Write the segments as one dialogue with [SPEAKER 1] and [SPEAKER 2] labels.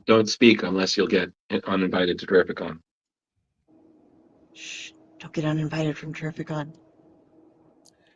[SPEAKER 1] Don't speak unless you'll get uninvited to TerrifiCon.
[SPEAKER 2] Shh, don't get uninvited from TerrifiCon.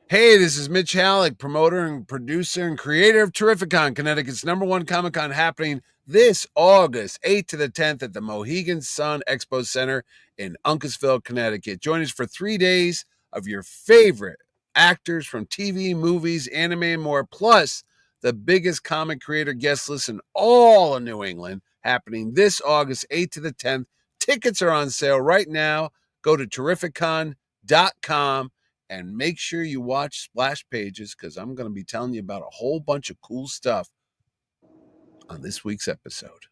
[SPEAKER 3] Hey, this is Mitch Hallock, promoter and producer and creator of TerrifiCon, Connecticut's #1 Comic-Con, happening this August 8th to the 10th at the Mohegan Sun Expo Center in Uncasville, Connecticut. Join us for 3 days of your favorite actors from TV, movies, anime, and more, plus the biggest comic creator guest list in all of New England, happening this August 8th to the 10th. Tickets are on sale right now. Go to TerrifiCon.com. and make sure you watch Splash Pages, because I'm going to be telling you about a whole bunch of cool stuff on this week's episode.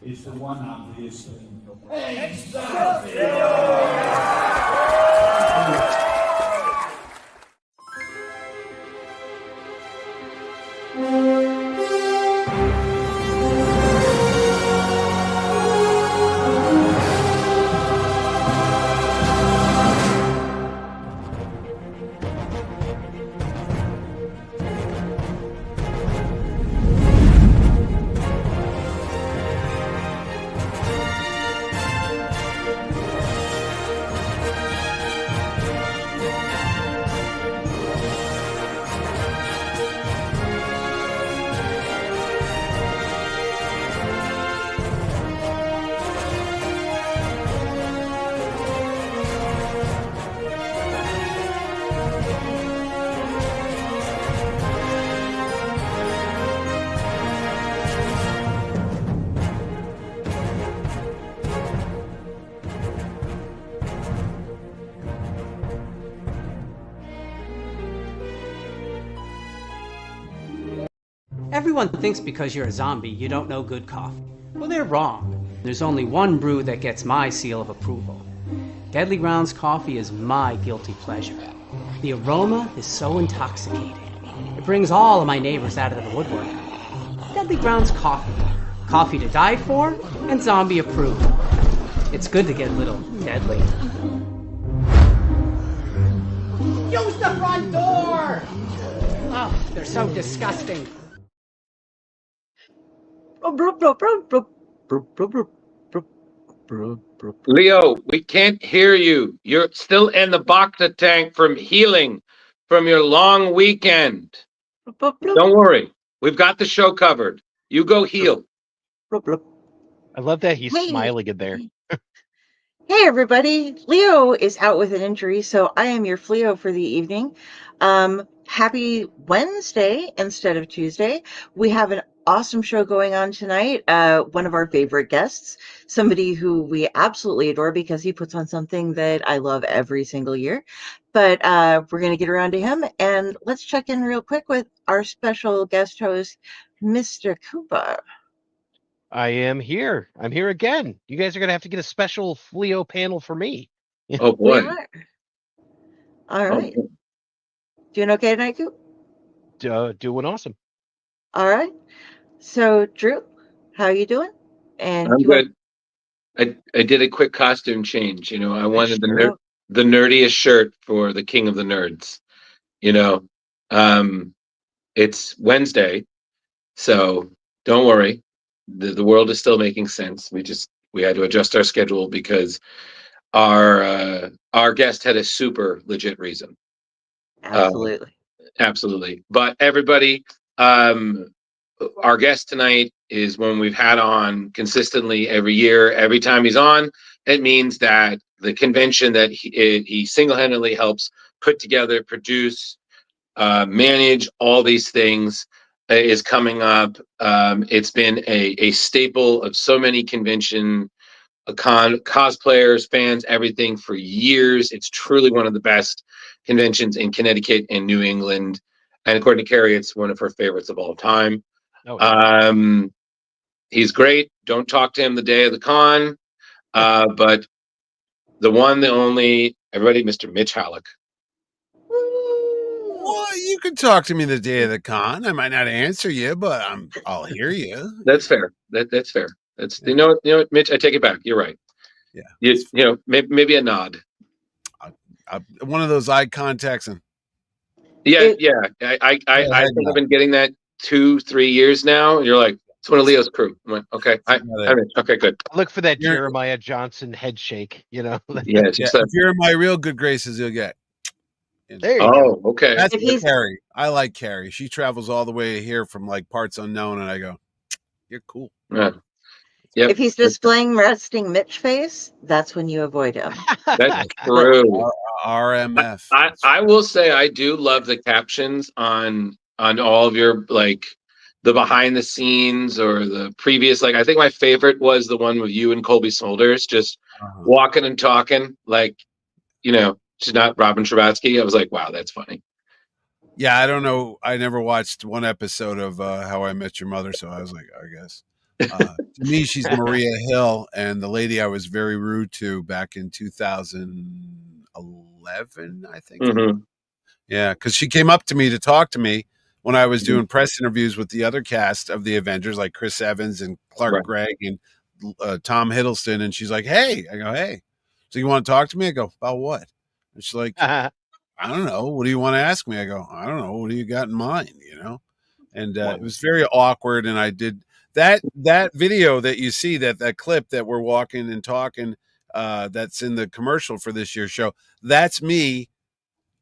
[SPEAKER 4] Is the one obvious thing.
[SPEAKER 5] Everyone thinks because you're a zombie, you don't know good coffee. Well, they're wrong. There's only one brew that gets my seal of approval. Deadly Grounds coffee is my guilty pleasure. The aroma is so intoxicating. It brings all of my neighbors out of the woodwork. Deadly Grounds coffee. Coffee to die for, and zombie approved. It's good to get a little deadly. Use the front door! Oh, they're so disgusting.
[SPEAKER 1] Leo, we can't hear you. You're still in the Bacta tank from healing from your long weekend. Don't worry. We've got the show covered. You go heal.
[SPEAKER 6] I love that he's smiling in there.
[SPEAKER 2] Hey, everybody. Leo is out with an injury, so I am your Fleo for the evening. Happy Wednesday instead of Tuesday. We have an awesome show going on tonight. One of our favorite guests, somebody who we absolutely adore because he puts on something that I love every single year. But we're going to get around to him, and let's check in real quick with our special guest host, Mr. Cooper.
[SPEAKER 6] I am here. I'm here again. You guys are going to have to get a special Fleo panel for me.
[SPEAKER 1] Oh, boy.
[SPEAKER 2] We are. All right. Doing okay tonight, Coop?
[SPEAKER 6] Doing awesome.
[SPEAKER 2] All right. So, Drew, how are you doing? And
[SPEAKER 1] I'm good. I did a quick costume change. You know, I wanted the nerdiest shirt for the King of the Nerds. You know, it's Wednesday, so don't worry. The world is still making sense. We had to adjust our schedule because our guest had a super legit reason.
[SPEAKER 2] Absolutely.
[SPEAKER 1] Absolutely. But everybody, our guest tonight is one we've had on consistently every year. Every time he's on, it means that the convention that he single-handedly helps put together, produce, manage all these things is coming up. It's been a staple of so many convention a con, cosplayers, fans, everything for years. It's truly one of the best conventions in Connecticut and New England. And according to Carrie, it's one of her favorites of all time.
[SPEAKER 6] Oh, yeah.
[SPEAKER 1] He's great. Don't talk to him the day of the con. But the one, the only, everybody, Mr. Mitch Hallock.
[SPEAKER 3] Well, you can talk to me the day of the con. I might not answer you, but I'll hear you.
[SPEAKER 1] That's fair. That's fair. That's you know what, Mitch. I take it back. You're right.
[SPEAKER 3] Yeah.
[SPEAKER 1] You know, maybe a nod.
[SPEAKER 3] One of those eye contacts and
[SPEAKER 1] Yeah. I think I've been getting that 2-3 years now. And you're like, it's one of Leo's crew. I'm like, okay, okay, good.
[SPEAKER 6] Look for that Jeremiah Johnson head shake.
[SPEAKER 1] Yeah.
[SPEAKER 3] If you're in my real good graces, you'll get.
[SPEAKER 6] There you go.
[SPEAKER 1] Okay.
[SPEAKER 3] That's Carrie. I like Carrie. She travels all the way here from like parts unknown, and I go, "You're cool."
[SPEAKER 1] Yeah. Yep.
[SPEAKER 2] If he's displaying resting Mitch face, that's when you avoid him.
[SPEAKER 1] That's true.
[SPEAKER 3] RMF.
[SPEAKER 1] I will say I do love the captions on all of your like the behind the scenes or the previous. Like I think my favorite was the one with you and Colby Smulders just walking and talking like, you know. She's not Robin Scherbatsky. I was like, wow, that's funny.
[SPEAKER 3] Yeah, I don't know. I never watched one episode of How I Met Your Mother, so I was like, I guess. To me, she's Maria Hill, and the lady I was very rude to back in 2011, I think.
[SPEAKER 1] Mm-hmm.
[SPEAKER 3] Yeah, because she came up to me to talk to me when I was doing press interviews with the other cast of the Avengers, like Chris Evans and Clark Gregg and Tom Hiddleston, and she's like, hey. I go, hey. So you want to talk to me? I go, about what? And she's like, I don't know. What do you want to ask me? I go, I don't know. What do you got in mind? You know? And it was very awkward. And I did that video that you see, that clip that we're walking and talking, that's in the commercial for this year's show. That's me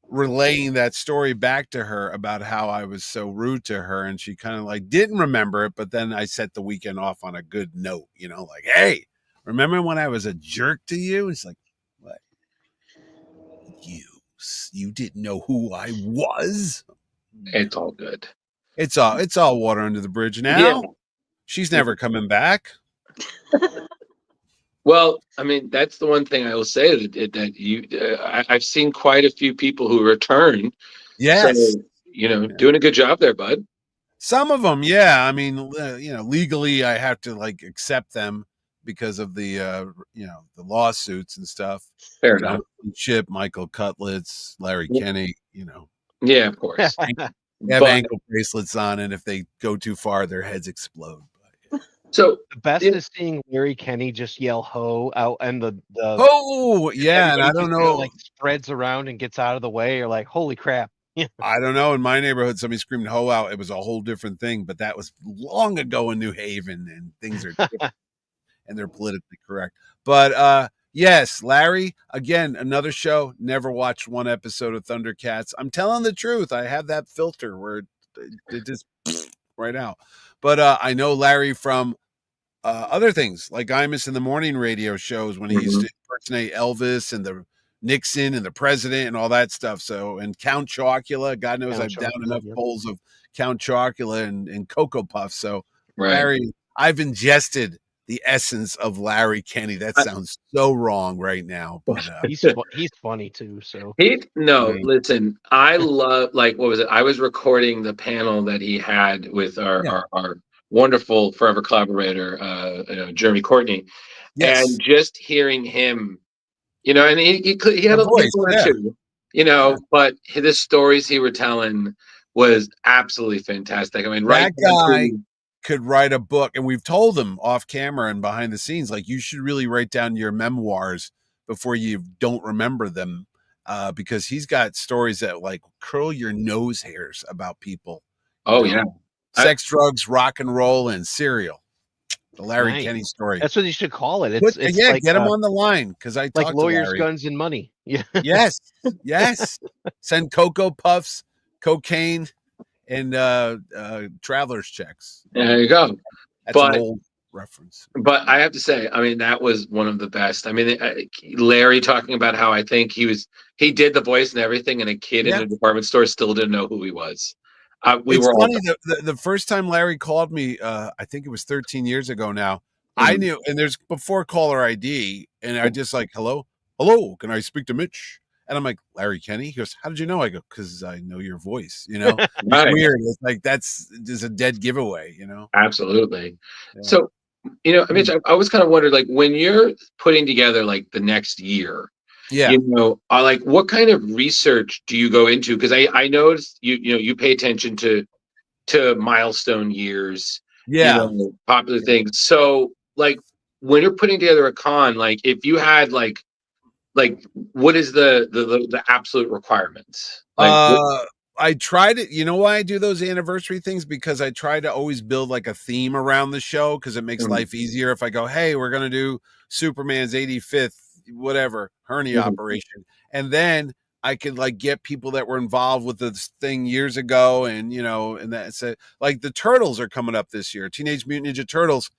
[SPEAKER 3] relaying that story back to her about how I was so rude to her. And she kind of like didn't remember it. But then I set the weekend off on a good note, you know, like, hey, remember when I was a jerk to you? It's like, what? You didn't know who I was.
[SPEAKER 1] It's all good.
[SPEAKER 3] It's all water under the bridge now. Yeah. She's never coming back.
[SPEAKER 1] Well, I mean, that's the one thing I will say that you I've seen quite a few people who return.
[SPEAKER 3] Yes.
[SPEAKER 1] So, you know, doing a good job there, bud.
[SPEAKER 3] Some of them, yeah. I mean, you know, legally I have to like accept them because of the you know, the lawsuits and stuff.
[SPEAKER 1] Fair enough.
[SPEAKER 3] Chip, Michael Cutlets, Larry Kenny, you know.
[SPEAKER 1] Yeah, of course.
[SPEAKER 3] They have ankle bracelets on, and if they go too far, their heads explode.
[SPEAKER 1] So
[SPEAKER 6] the best is seeing Larry Kenny just yell "ho" out, and the
[SPEAKER 3] yeah, and I don't know,
[SPEAKER 6] like spreads around and gets out of the way. You're like, holy crap!
[SPEAKER 3] I don't know. In my neighborhood, somebody screamed "ho" out. It was a whole different thing, but that was long ago in New Haven, and things are different, and they're politically correct. But yes, Larry, again, another show. Never watched one episode of Thundercats. I'm telling the truth. I have that filter where it just right out. But I know Larry from other things like Imus in the morning radio shows when he used to impersonate Elvis and the Nixon and the president and all that stuff. So, and Count Chocula, God knows I've down enough bowls of Count Chocula and Cocoa Puffs. So, Larry, I've ingested the essence of Larry Kenny. That sounds so wrong right now, but
[SPEAKER 6] he's funny too. So
[SPEAKER 1] listen, I love, like, what was it? I was recording the panel that he had with our wonderful forever collaborator, Jeremy Courtney, and just hearing him, you know, and he had a voice too, you know, but the stories he were telling was absolutely fantastic. I mean,
[SPEAKER 3] that guy could write a book, and we've told him off camera and behind the scenes, like, you should really write down your memoirs before you don't remember them, because he's got stories that like curl your nose hairs about people. Sex, drugs, rock and roll, and cereal. The Larry Kenny story.
[SPEAKER 6] That's what you should call it. It's like,
[SPEAKER 3] get him on the line, because I
[SPEAKER 6] like
[SPEAKER 3] talked
[SPEAKER 6] lawyers,
[SPEAKER 3] to Larry.
[SPEAKER 6] guns, and money. Yeah.
[SPEAKER 3] Yes. Send Cocoa Puffs, cocaine, and traveler's checks.
[SPEAKER 1] There you go.
[SPEAKER 3] That's an old reference.
[SPEAKER 1] But I have to say, I mean, that was one of the best. I mean, Larry talking about how I think he did the voice and everything, and a kid in a department store still didn't know who he was.
[SPEAKER 3] It's funny, the first time Larry called me, I think it was 13 years ago now, I knew, and there's before caller ID, and I just like, hello, can I speak to Mitch? And I'm like, Larry Kenny. He goes, how did you know? I go, because I know your voice. It's
[SPEAKER 1] Right.
[SPEAKER 3] weird. It's like that's just a dead giveaway.
[SPEAKER 1] Absolutely.
[SPEAKER 3] Yeah.
[SPEAKER 1] So, Mitch, I was kind of wondering, like, when you're putting together like the next year,
[SPEAKER 3] Yeah.
[SPEAKER 1] like, what kind of research do you go into? Because I noticed you pay attention to milestone years,
[SPEAKER 3] Yeah.
[SPEAKER 1] popular things. So, like, when you're putting together a con, like, if you had like what is the absolute requirements? Like,
[SPEAKER 3] I tried it. You know why I do those anniversary things? Because I try to always build like a theme around the show, because it makes life easier. If I go, hey, we're gonna do Superman's 85th, whatever, hernia operation, and then I could like get people that were involved with this thing years ago, and and that's it. Like the Turtles are coming up this year, Teenage Mutant Ninja Turtles.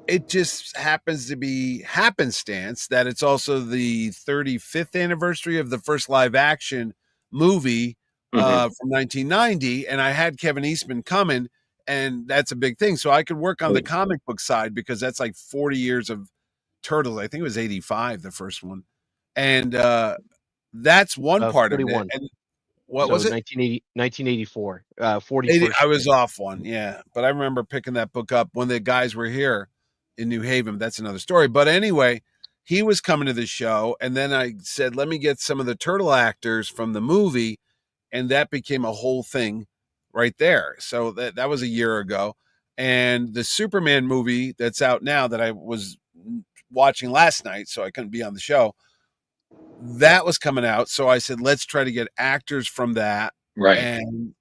[SPEAKER 3] It just happens to be happenstance that it's also the 35th anniversary of the first live action movie from 1990. And I had Kevin Eastman coming, and that's a big thing. So I could work on the comic book side, because that's like 40 years of Turtles. I think it was 85, the first one. And that's one part
[SPEAKER 6] 41.
[SPEAKER 3] of it. And what was it?
[SPEAKER 6] 1984,
[SPEAKER 3] 80,
[SPEAKER 6] 41st.
[SPEAKER 3] I was off one, yeah. But I remember picking that book up when the guys were here in New Haven. That's another story. But anyway, he was coming to the show, and then I said, let me get some of the turtle actors from the movie, and that became a whole thing right there. So that was a year ago. And the Superman movie that's out now that I was watching last night, so I couldn't be on the show, that was coming out. So I said, let's try to get actors from that.
[SPEAKER 1] Right.
[SPEAKER 3] And,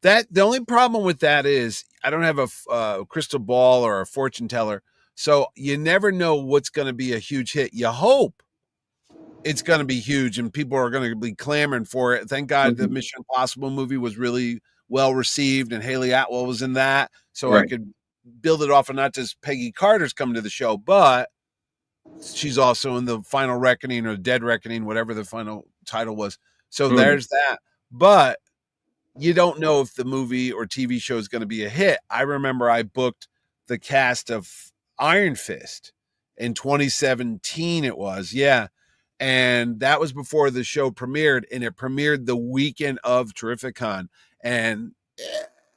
[SPEAKER 3] that the only problem with that is I don't have a crystal ball or a fortune teller. So you never know what's going to be a huge hit. You hope it's going to be huge and people are going to be clamoring for it. Thank God the Mission Impossible movie was really well received, and Haley Atwell was in that. So I could build it off of not just Peggy Carter's coming to the show, but she's also in the Final Reckoning or Dead Reckoning, whatever the final title was. So there's that. But you don't know if the movie or TV show is going to be a hit. I remember I booked the cast of Iron Fist in 2017. It was, yeah. And that was before the show premiered, and it premiered the weekend of TerrifiCon. And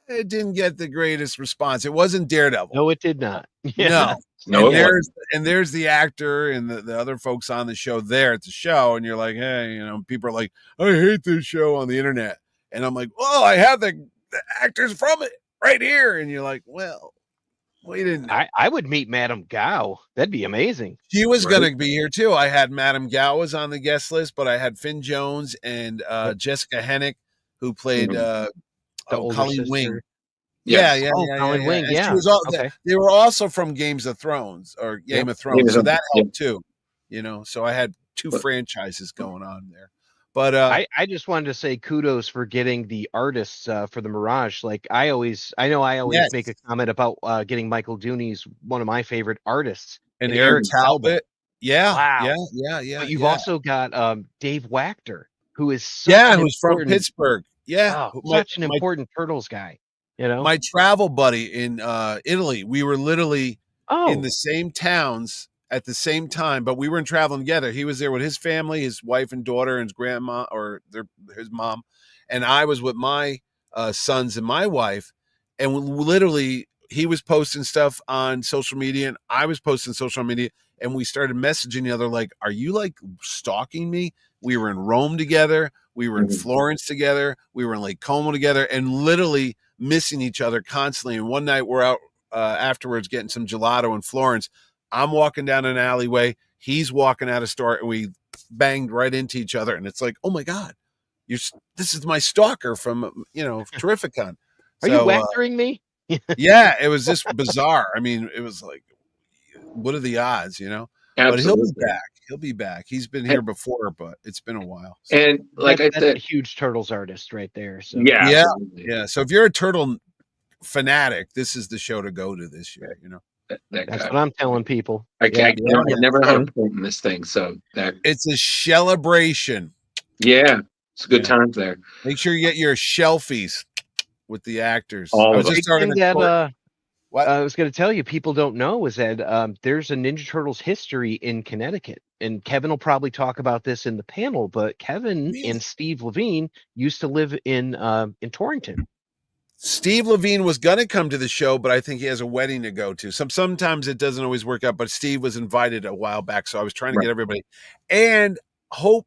[SPEAKER 3] it didn't get the greatest response. It wasn't Daredevil.
[SPEAKER 6] No, it did not.
[SPEAKER 3] Yeah.
[SPEAKER 1] No.
[SPEAKER 3] And there's the actor and the other folks on the show there at the show. And you're like, hey, people are like, I hate this show on the internet. And I'm like, well, I have the actors from it right here. And you're like, well, we didn't.
[SPEAKER 6] I would meet Madame Gao. That'd be amazing.
[SPEAKER 3] She was going to be here too. I had Madame Gao was on the guest list, but I had Finn Jones and Jessica Hennick, who played Colleen Wing.
[SPEAKER 1] Yes.
[SPEAKER 3] Yeah.
[SPEAKER 6] Colleen Wing. Yeah.
[SPEAKER 3] She was They were also from Game of Thrones. So that helped too. So I had two franchises going on there. But
[SPEAKER 6] I just wanted to say kudos for getting the artists for the Mirage. Like I always make a comment about getting Michael Dooney's one of my favorite artists
[SPEAKER 3] and Eric Talbot. Yeah.
[SPEAKER 6] Wow.
[SPEAKER 3] Yeah.
[SPEAKER 6] But you've also got Dave Wachter, who is
[SPEAKER 3] who's from Pittsburgh. Yeah.
[SPEAKER 6] Such an important Turtles guy.
[SPEAKER 3] My travel buddy in Italy, we were literally in the same towns at the same time, but we weren't traveling together. He was there with his family, his wife and daughter, and his grandma or his mom, and I was with my sons and my wife. And literally, he was posting stuff on social media, and I was posting social media, and we started messaging the other like, "Are you like stalking me?" We were in Rome together, we were in Florence together, we were in Lake Como together, and literally missing each other constantly. And one night we're out afterwards getting some gelato in Florence. I'm walking down an alleyway, he's walking out of store, and we banged right into each other. And it's like, oh my God, this is my stalker from, TerrifiCon.
[SPEAKER 6] Are you whackering me?
[SPEAKER 3] Yeah, it was just bizarre. I mean, it was like, what are the odds,
[SPEAKER 1] Absolutely.
[SPEAKER 3] But he'll be back. He'll be back. He's been here before, but it's been a while.
[SPEAKER 1] So. And like
[SPEAKER 6] that's a huge Turtles artist right there. So
[SPEAKER 3] yeah. So if you're a turtle fanatic, this is the show to go to this year.
[SPEAKER 6] That's what I'm telling people.
[SPEAKER 1] I never had a point in this thing, so
[SPEAKER 3] it's a celebration.
[SPEAKER 1] Yeah, it's a good time there.
[SPEAKER 3] Make sure you get your shelfies with the actors.
[SPEAKER 1] All
[SPEAKER 3] I was just talking to What?
[SPEAKER 6] I was going to tell you, people don't know is that there's a Ninja Turtles history in Connecticut, and Kevin will probably talk about this in the panel. But Kevin
[SPEAKER 3] Really?
[SPEAKER 6] and Steve Levine used to live in Torrington.
[SPEAKER 3] Steve Levine was going to come to the show, but I think he has a wedding to go to. Sometimes it doesn't always work out, but Steve was invited a while back, so I was trying to get everybody. And Hope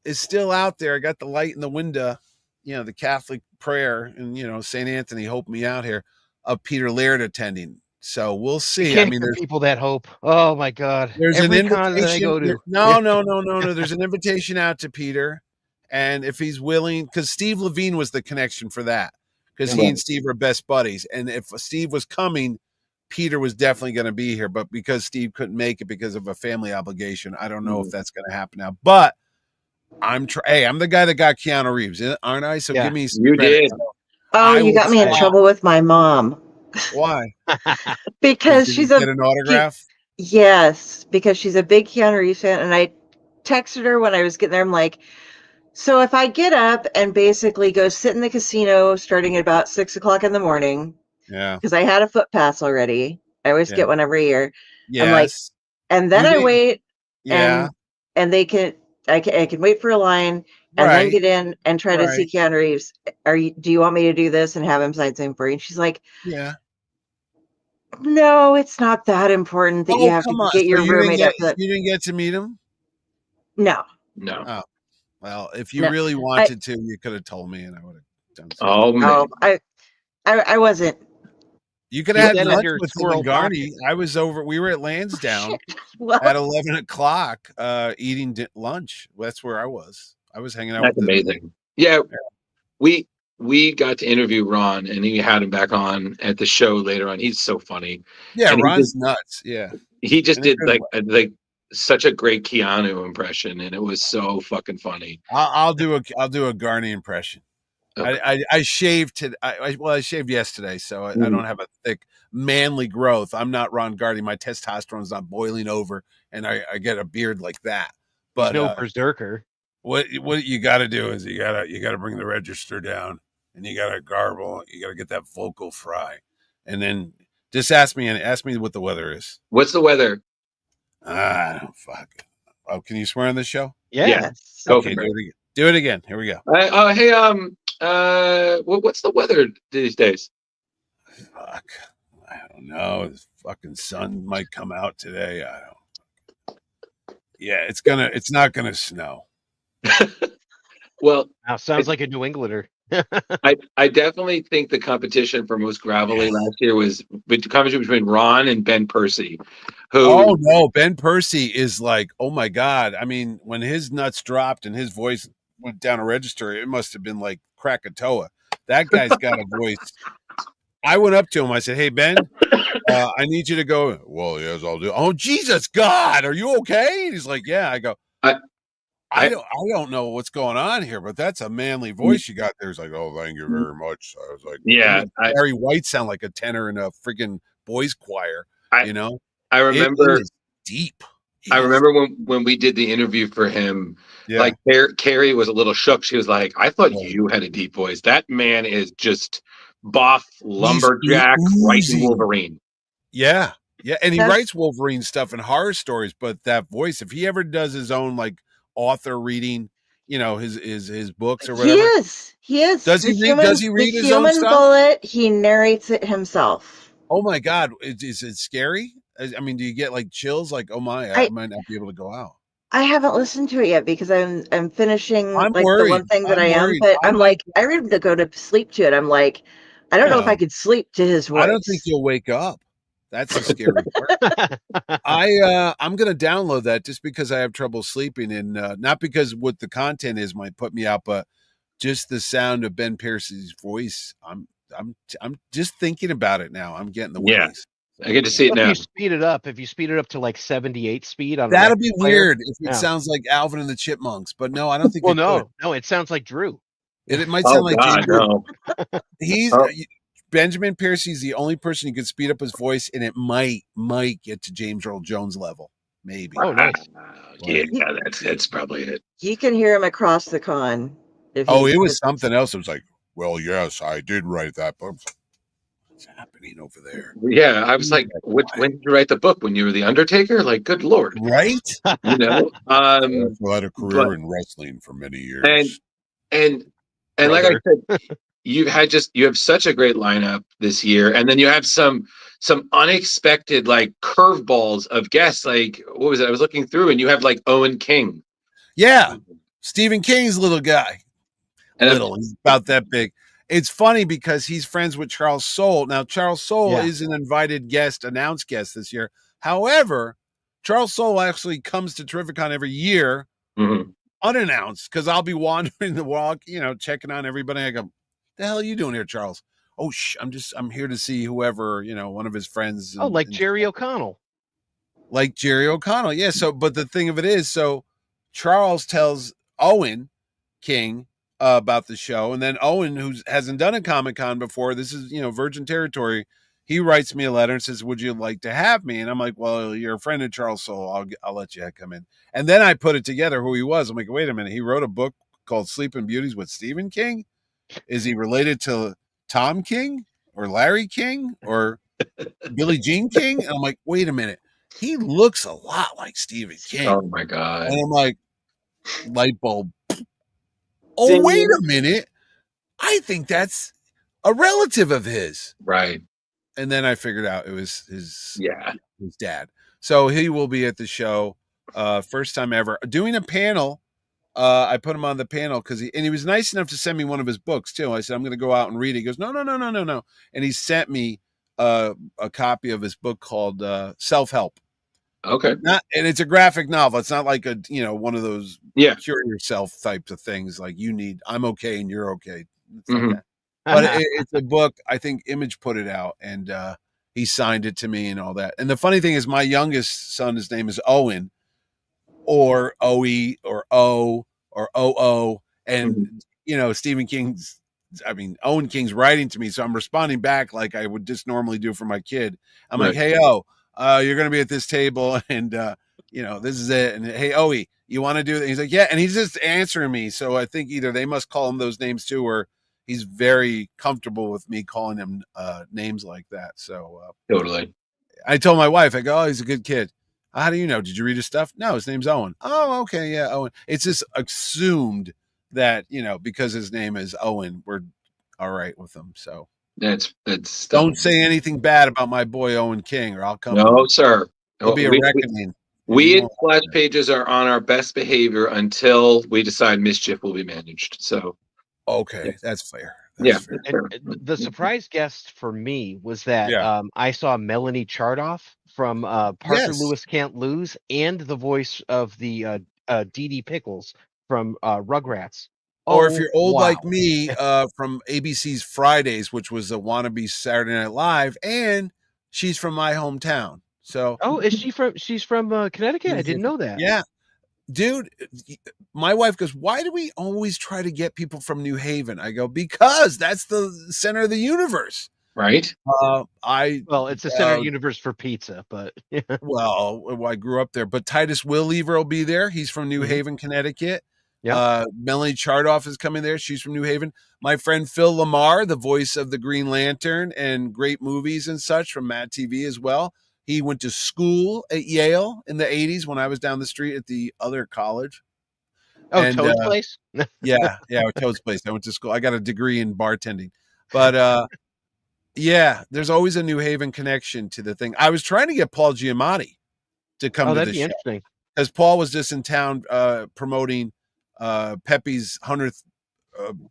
[SPEAKER 3] is still out there. I got the light in the window, the Catholic prayer, and St. Anthony helped me out here, of Peter Laird attending. So we'll see.
[SPEAKER 6] I mean, there's people that hope. Oh my God!
[SPEAKER 3] There's
[SPEAKER 6] Every
[SPEAKER 3] an
[SPEAKER 6] con that I
[SPEAKER 3] invitation.
[SPEAKER 6] go to.
[SPEAKER 3] No. There's an invitation out to Peter, and if he's willing, because Steve Levine was the connection for that. Because he and Steve are best buddies. And if Steve was coming, Peter was definitely going to be here. But because Steve couldn't make it because of a family obligation, I don't know if that's going to happen now. But I'm the guy that got Keanu Reeves, aren't I? So give me some credit.
[SPEAKER 1] Did.
[SPEAKER 2] Oh, you got me in trouble with my mom.
[SPEAKER 3] Why?
[SPEAKER 2] Because she's
[SPEAKER 3] get an autograph?
[SPEAKER 2] Yes, because she's a big Keanu Reeves fan. And I texted her when I was getting there. I'm like, so if I get up and basically go sit in the casino starting at about 6 o'clock in the morning, because I had a foot pass already. I always get one every year.
[SPEAKER 3] Yes.
[SPEAKER 2] I'm like, and then I wait,
[SPEAKER 3] and
[SPEAKER 2] I can wait for a line and then get in and try to see Keanu Reeves. Do you want me to do this and have him sign something for you? And she's like,
[SPEAKER 3] yeah.
[SPEAKER 2] No, it's not that important that you have to get your roommate up.
[SPEAKER 3] You didn't get to meet him?
[SPEAKER 2] No.
[SPEAKER 3] Oh. Well, if you really wanted to, you could have told me, and I would have done something.
[SPEAKER 1] Oh man,
[SPEAKER 2] I wasn't.
[SPEAKER 3] You could have had lunch with Squirrel Garney. I was over. We were at Lansdowne at 11 o'clock, eating lunch. That's where I was. I was hanging out.
[SPEAKER 1] That's amazing. Yeah, we got to interview Ron, and he had him back on at the show later on. He's so funny.
[SPEAKER 3] Yeah, and Ron's nuts. Yeah,
[SPEAKER 1] he just did like such a great Keanu impression, and it was so fucking funny.
[SPEAKER 3] I'll do a Garney impression. Okay. I shaved I shaved yesterday, so I don't have a thick manly growth. I'm not Ron Garney. My testosterone's not boiling over, and I get a beard like that. But
[SPEAKER 6] no berserker.
[SPEAKER 3] What you got to do is you got to bring the register down, and you got to garble. You got to get that vocal fry, and then just ask me what the weather is.
[SPEAKER 1] What's the weather?
[SPEAKER 3] Fuck. Oh, can you swear on this show?
[SPEAKER 1] Yeah.
[SPEAKER 3] Okay, do it again. Here we go.
[SPEAKER 1] Hey, what's the weather these days?
[SPEAKER 3] Fuck. I don't know. The fucking sun might come out today. I don't. Yeah, it's not gonna snow.
[SPEAKER 1] Well,
[SPEAKER 6] now sounds like a New Englander.
[SPEAKER 1] I definitely think the competition for most gravelly last year was the competition between Ron and Ben Percy.
[SPEAKER 3] Oh no, Ben Percy is like, oh my God. I mean, when his nuts dropped and his voice went down a register, it must have been like Krakatoa. That guy's got a voice. I went up to him. I said, "Hey Ben, I need you to go." Well, yes, I'll do. Oh Jesus God, are you okay? And he's like, "Yeah." I go, I don't know what's going on here, but that's a manly voice you got there. He's like, "Oh, thank you very much." I was like,
[SPEAKER 1] "Yeah."
[SPEAKER 3] Barry White sound like a tenor in a freaking boys choir.
[SPEAKER 1] I remember
[SPEAKER 3] it is deep.
[SPEAKER 1] I remember when we did the interview for him, like Carrie was a little shook. She was like, "I thought you had a deep voice. That man is just buff lumberjack writing Wolverine."
[SPEAKER 3] Yeah, and he writes Wolverine stuff and horror stories. But that voice, if he ever does his own like author reading, his books or whatever,
[SPEAKER 2] he is.
[SPEAKER 3] Does he read his own stuff?
[SPEAKER 2] Bullet. He narrates it himself.
[SPEAKER 3] Oh my God, is it scary? I mean, do you get like chills? Like, oh my, I might not be able to go out.
[SPEAKER 2] I haven't listened to it yet because I'm finishing
[SPEAKER 3] worried.
[SPEAKER 2] The one thing that I am, but I'm like, I ready to go to sleep to it. I'm like, I don't know if I could sleep to his voice.
[SPEAKER 3] I don't think you'll wake up. That's the scary part. I'm gonna download that just because I have trouble sleeping, and not because what the content is might put me out, but just the sound of Ben Pierce's voice. I'm just thinking about it now. I'm getting the willies.
[SPEAKER 1] I get to see it now.
[SPEAKER 6] If you speed it up to like 78 speed on
[SPEAKER 3] that'll be weird if it sounds like Alvin and the Chipmunks, but no, I don't think.
[SPEAKER 6] No, it sounds like Drew.
[SPEAKER 3] It might sound like
[SPEAKER 1] God, no.
[SPEAKER 3] He's Benjamin Piercy's the only person who can speed up his voice, and it might get to James Earl Jones level, maybe.
[SPEAKER 6] Oh, nice.
[SPEAKER 1] Yeah, that's probably it.
[SPEAKER 2] You can hear him across the con.
[SPEAKER 3] It was something else. It was like, well, yes, I did write that book. What's happening over there?
[SPEAKER 1] Yeah, I was like, when did you write the book? When you were the Undertaker? Like, good Lord.
[SPEAKER 3] Right?
[SPEAKER 1] You know?
[SPEAKER 3] I had a
[SPEAKER 1] But
[SPEAKER 3] career in wrestling for many
[SPEAKER 1] and
[SPEAKER 3] years.
[SPEAKER 1] and like I said, you have such a great lineup this year, and then you have some unexpected like curveballs of guests. Like, what was it? I was looking through, and you have like Owen King.
[SPEAKER 3] Yeah. Stephen King's little guy. He's about that big. It's funny because he's friends with Charles Soule. Now, Charles Soule is an invited guest, announced guest this year. However, Charles Soule actually comes to TerrifiCon every year unannounced because I'll be wandering the walk, checking on everybody. I go, the hell are you doing here, Charles? Oh, I'm here to see whoever, one of his friends.
[SPEAKER 6] Like Jerry O'Connell.
[SPEAKER 3] Like Jerry O'Connell. Yeah. So, but the thing of it is, Charles tells Owen King about the show, and then Owen, who hasn't done a Comic-Con before, this is virgin territory, he writes me a letter and says, would you like to have me? And I'm like, well, you're a friend of Charles Soule, I'll let you come in. And then I put it together who he was. I'm like, wait a minute, he wrote a book called Sleeping Beauties with Stephen King. Is he related to Tom King or Larry King or Billie Jean King? And I'm like, wait a minute, he looks a lot like Stephen King.
[SPEAKER 1] Oh my God.
[SPEAKER 3] And I'm like, light bulb. Oh, wait a minute. I think that's a relative of his.
[SPEAKER 1] Right.
[SPEAKER 3] And then I figured out it was his dad. So he will be at the show. First time ever doing a panel. I put him on the panel because he was nice enough to send me one of his books too. I said, I'm going to go out and read it. He goes, no. And he sent me a copy of his book called Self-Help.
[SPEAKER 1] Okay.
[SPEAKER 3] And it's a graphic novel. It's not like one of those cure yourself types of things. Like I'm okay and you're okay. It's not that. But it's a book. I think Image put it out, and he signed it to me and all that. And the funny thing is, my youngest son, his name is Owen, or Oe, or O, or OO, and Stephen King's. Owen King's writing to me, so I'm responding back like I would just normally do for my kid. I'm like, hey, you're going to be at this table, and this is it. And hey, Oe, you want to do that? He's like, yeah. And he's just answering me. So I think either they must call him those names too, or he's very comfortable with me calling him names like that. So
[SPEAKER 1] totally.
[SPEAKER 3] I told my wife, I go, oh, he's a good kid. How do you know? Did you read his stuff? No, his name's Owen. Oh, okay. Yeah. Owen. It's just assumed that, because his name is Owen, we're all right with him. So
[SPEAKER 1] that's
[SPEAKER 3] don't say anything bad about my boy Owen King, or I'll come.
[SPEAKER 1] No, sir.
[SPEAKER 3] It'll be a reckoning.
[SPEAKER 1] We in Splash Pages are on our best behavior until we decide mischief will be managed. So,
[SPEAKER 3] okay, that's fair.
[SPEAKER 1] Fair.
[SPEAKER 6] And the surprise guest for me was that I saw Melanie Chardoff from Parker Lewis Can't Lose, and the voice of the Dee Dee Pickles from Rugrats.
[SPEAKER 3] Or if you're old like me, from ABC's Fridays, which was a wannabe Saturday Night Live, and she's from my hometown. So,
[SPEAKER 6] is she from? She's from Connecticut. I didn't know that.
[SPEAKER 3] Yeah, dude. My wife goes, "Why do we always try to get people from New Haven?" I go, "Because that's the center of the universe."
[SPEAKER 1] Right.
[SPEAKER 6] It's the center of the universe for pizza, but
[SPEAKER 3] well, I grew up there. But Titus Willleaver will be there. He's from New Haven, Connecticut.
[SPEAKER 6] Yeah.
[SPEAKER 3] Melanie Chardoff is coming there. She's from New Haven. My friend Phil Lamar, the voice of the Green Lantern and great movies and such from Mad TV as well. He went to school at Yale in the 80s when I was down the street at the other college.
[SPEAKER 6] Toad's Place?
[SPEAKER 3] yeah, Toad's Place. I went to school. I got a degree in bartending. But there's always a New Haven connection to the thing. I was trying to get Paul Giamatti to come to the show.
[SPEAKER 6] Interesting.
[SPEAKER 3] Because Paul was just in town promoting Pepe's 100th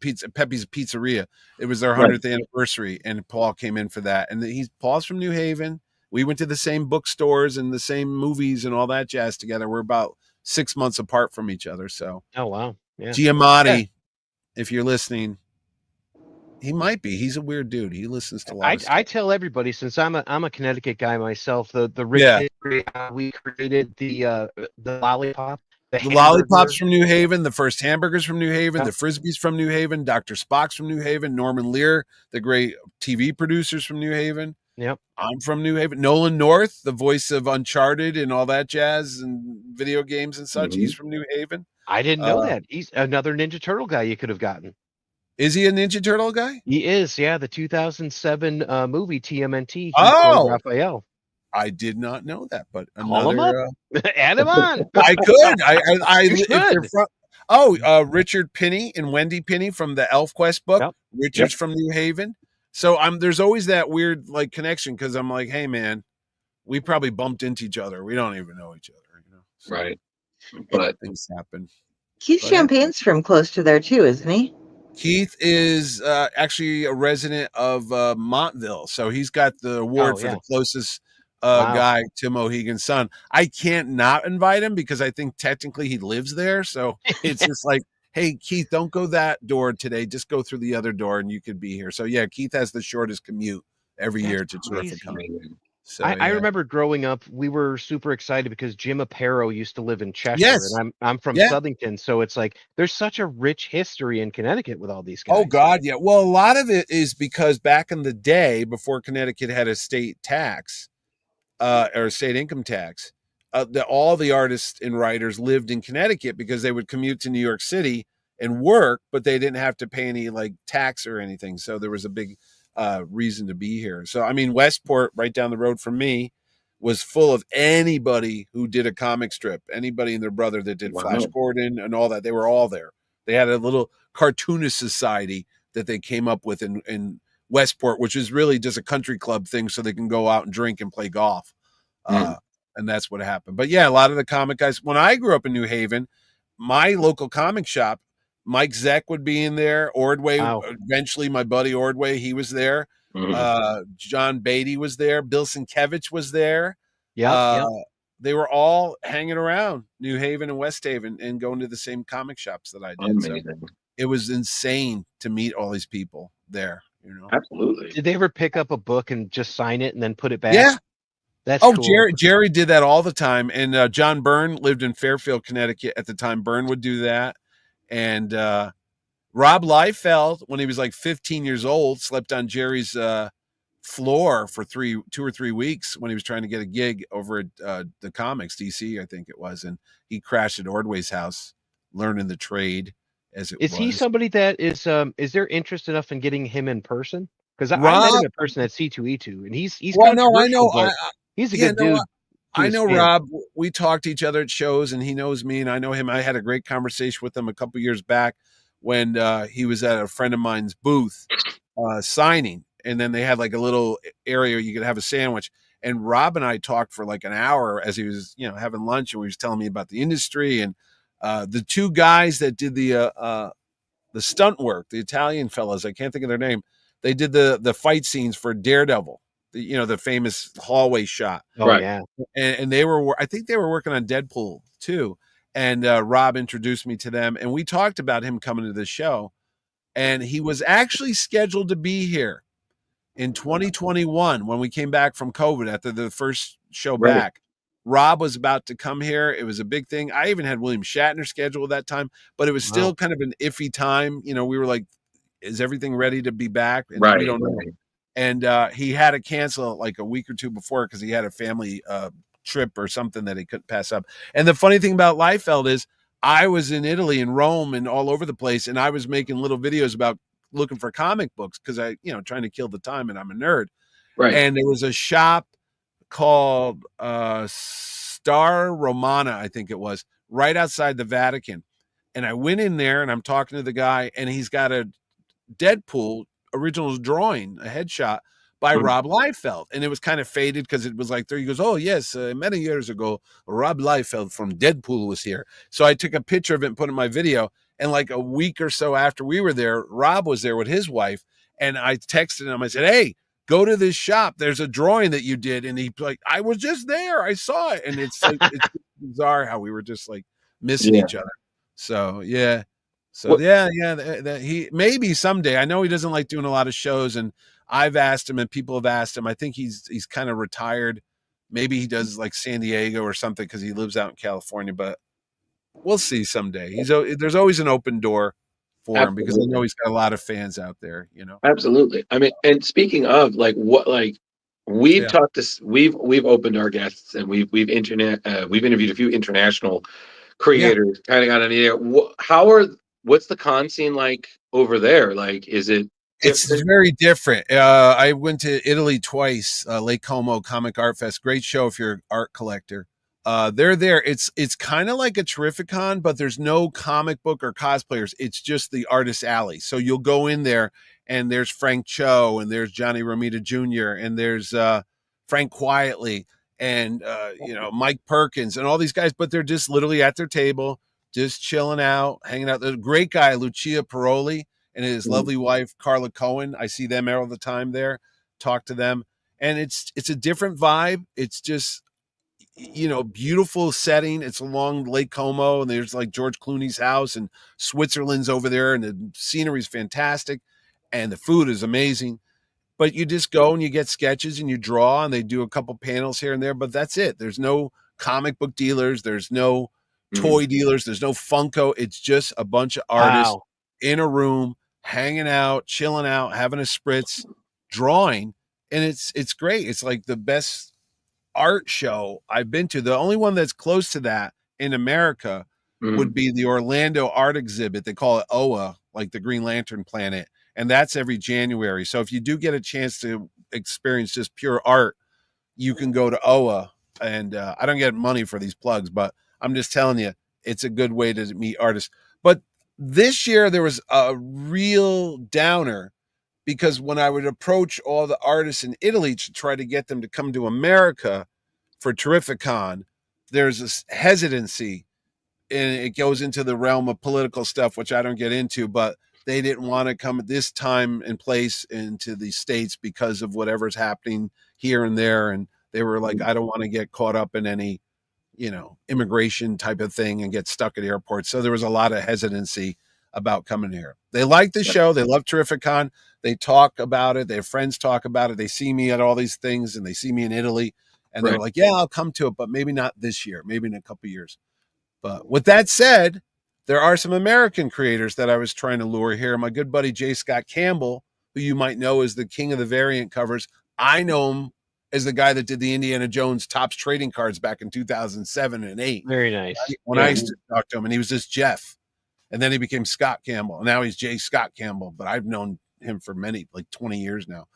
[SPEAKER 3] Pepe's Pizzeria. It was their 100th anniversary, and Paul came in for that. And Paul's from New Haven. We went to the same bookstores and the same movies and all that jazz together. We're about 6 months apart from each other. So,
[SPEAKER 6] oh wow, yeah.
[SPEAKER 3] Giamatti, if you're listening, he might be. He's a weird dude. He listens to a lot of stuff.
[SPEAKER 6] I tell everybody, since I'm a Connecticut guy myself, the history we created the lollipop.
[SPEAKER 3] The lollipops from New Haven, the first hamburgers from New Haven, the Frisbees from New Haven, Dr. Spock's from New Haven, Norman Lear, the great TV producers from New Haven.
[SPEAKER 6] Yep.
[SPEAKER 3] I'm from New Haven. Nolan North, the voice of Uncharted and all that jazz and video games and such. He's from New Haven.
[SPEAKER 6] I didn't know that. He's another Ninja Turtle guy you could have gotten.
[SPEAKER 3] Is he a Ninja Turtle guy?
[SPEAKER 6] He is, yeah. The 2007 movie TMNT. He played
[SPEAKER 3] Oh,
[SPEAKER 6] Raphael.
[SPEAKER 3] I did not know that, but
[SPEAKER 6] Call him up. Add him on.
[SPEAKER 3] I could.
[SPEAKER 6] You
[SPEAKER 3] If they're
[SPEAKER 6] should.
[SPEAKER 3] from, Richard Pinney and Wendy Pinney from the ElfQuest book.
[SPEAKER 6] Yep.
[SPEAKER 3] Richard's from New Haven. So there's always that weird like connection because I'm like, hey man, we probably bumped into each other. We don't even know each other, you know. So
[SPEAKER 1] Right. But
[SPEAKER 3] things happen.
[SPEAKER 2] Keith Champagne's from close to there too, isn't he?
[SPEAKER 3] Keith is actually a resident of Montville, so he's got the award for the closest guy to Mohegan Sun. I can't not invite him because I think technically he lives there, so it's just like, hey, Keith, don't go that door today. Just go through the other door, and you could be here. So yeah, Keith has the shortest commute every year to TerrifiCon.
[SPEAKER 6] So, I remember growing up, we were super excited because Jim Aparo used to live in Cheshire, and I'm from Southington, so it's like there's such a rich history in Connecticut with all these guys.
[SPEAKER 3] Oh God, yeah. Well, a lot of it is because back in the day, before Connecticut had a state tax or a state income tax, all the artists and writers lived in Connecticut because they would commute to New York City and work, but they didn't have to pay any like tax or anything. So there was a big reason to be here. So I mean, Westport, right down the road from me, was full of anybody who did a comic strip, anybody and their brother that did Flash Gordon and all that. They were all there. They had a little cartoonist society that they came up with in Westport, which is really just a country club thing so they can go out and drink and play golf. And that's what happened. But yeah, a lot of the comic guys, when I grew up in New Haven, my local comic shop, Mike Zeck would be in there. Ordway, eventually my buddy Ordway, he was there. John Beatty was there. Bill Sienkiewicz was there. They were all hanging around New Haven and West Haven and going to the same comic shops that I did. So it was insane to meet all these people there. You know,
[SPEAKER 1] absolutely.
[SPEAKER 6] Did they ever pick up a book and just sign it and then put it back?
[SPEAKER 3] Yeah.
[SPEAKER 6] That's cool.
[SPEAKER 3] Jerry did that all the time. And John Byrne lived in Fairfield, Connecticut at the time. Byrne would do that. And Rob Liefeld, when he was like 15 years old, slept on Jerry's floor for 2 or 3 weeks when he was trying to get a gig over at the Comics, DC, I think it was. And he crashed at Ordway's house, learning the trade as it was.
[SPEAKER 6] Is he somebody that is there interest enough in getting him in person? Because I met him in person at C2E2, and he's
[SPEAKER 3] well, no, I know.
[SPEAKER 6] He's a good dude.
[SPEAKER 3] I know Rob. We talk to each other at shows, and he knows me, and I know him. I had a great conversation with him a couple years back when he was at a friend of mine's booth signing, and then they had like a little area you could have a sandwich. And Rob and I talked for like an hour as he was, having lunch, and he was telling me about the industry and the two guys that did the stunt work, the Italian fellas. I can't think of their name. They did the fight scenes for Daredevil. The famous hallway shot.
[SPEAKER 6] Oh, yeah.
[SPEAKER 3] And I think they were working on Deadpool too. And Rob introduced me to them, and we talked about him coming to the show. And he was actually scheduled to be here in 2021 when we came back from COVID after the first show back. Rob was about to come here. It was a big thing. I even had William Shatner scheduled at that time, but it was still kind of an iffy time. We were like, is everything ready to be back? And we don't know. And he had to cancel like a week or two before because he had a family trip or something that he couldn't pass up. And the funny thing about Liefeld is I was in Italy and Rome and all over the place, and I was making little videos about looking for comic books because I, trying to kill the time, and I'm a nerd. Right. And there was a shop called Star Romana, I think it was, right outside the Vatican. And I went in there and I'm talking to the guy, and he's got a Deadpool original drawing, a headshot by Rob Liefeld, and it was kind of faded because it was like there. He goes, "Oh yes, many years ago, Rob Liefeld from Deadpool was here." So I took a picture of it and put it in my video. And like a week or so after we were there, Rob was there with his wife, and I texted him. I said, "Hey, go to this shop. There's a drawing that you did." And he like, "I was just there. I saw it." And it's like, it's bizarre how we were just like missing each other. So yeah. So that he maybe someday. I know he doesn't like doing a lot of shows, and I've asked him, and people have asked him. I think he's kind of retired. Maybe he does like San Diego or something because he lives out in California. But we'll see someday. There's always an open door for him because I know he's got a lot of fans out there.
[SPEAKER 1] Absolutely. I mean, and speaking of we've talked this, we've opened our guests, and we've interviewed a few international creators, kind of got an idea. What's the con scene like over there? Like, is it
[SPEAKER 3] It's
[SPEAKER 1] different?
[SPEAKER 3] very different. I went to Italy twice, Lake Como Comic Art Fest. Great show if you're an art collector. They're there. It's kind of like a TerrifiCon, but there's no comic book or cosplayers. It's just the artist alley. So you'll go in there, and there's Frank Cho, and there's Johnny Romita Jr., and there's Frank Quietly, and Mike Perkins, and all these guys. But they're just literally at their table, just chilling out, hanging out. There's a great guy, Lucia Paroli, and his lovely wife Carla Cohen. I see them all the time there, talk to them, and it's a different vibe. It's just beautiful setting. It's along Lake Como, and there's like George Clooney's house, and Switzerland's over there, and the scenery's fantastic, and the food is amazing. But you just go and you get sketches and you draw, and they do a couple panels here and there, but that's it. There's no comic book dealers, there's no toy dealers, there's no Funko. It's just a bunch of artists in a room hanging out, chilling out, having a spritz, drawing, and it's great. It's like the best art show I've been to. The only one that's close to that in America would be the Orlando art exhibit. They call it OA, like the Green Lantern Planet, and that's every January. So if you do get a chance to experience just pure art, you can go to OA. And I don't get money for these plugs, but I'm just telling you, it's a good way to meet artists. But this year there was a real downer, because when I would approach all the artists in Italy to try to get them to come to America for TerrifiCon, there's this hesitancy, and it goes into the realm of political stuff, which I don't get into, but they didn't want to come at this time and place into the States because of whatever's happening here and there. And they were like, I don't want to get caught up in any, immigration type of thing and get stuck at airports. So there was a lot of hesitancy about coming here. They like the show. They love TerrifiCon. They talk about it. Their friends talk about it. They see me at all these things, and they see me in Italy, and they're like, yeah, I'll come to it, but maybe not this year, maybe in a couple of years. But with that said, there are some American creators that I was trying to lure here. My good buddy, J. Scott Campbell, who you might know as the king of the variant covers. I know him as the guy that did the Indiana Jones Topps trading cards back in 2007 and 8.
[SPEAKER 6] Very nice.
[SPEAKER 3] When I used to talk to him, and he was just Jeff. And then he became Scott Campbell. Now he's J. Scott Campbell, but I've known him for like 20 years now.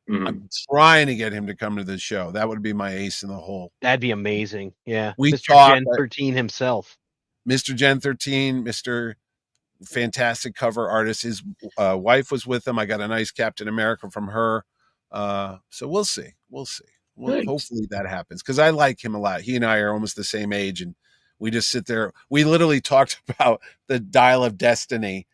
[SPEAKER 3] I'm trying to get him to come to the show. That would be my ace in the hole.
[SPEAKER 6] That'd be amazing. Yeah.
[SPEAKER 3] We
[SPEAKER 6] Mr.
[SPEAKER 3] talked,
[SPEAKER 6] Gen 13 himself.
[SPEAKER 3] Mr. Gen 13, Mr. Fantastic cover artist. His wife was with him. I got a nice Captain America from her. So we'll see. Well, hopefully that happens, because I like him a lot. He and I are almost the same age, and we just sit there. We literally talked about the Dial of Destiny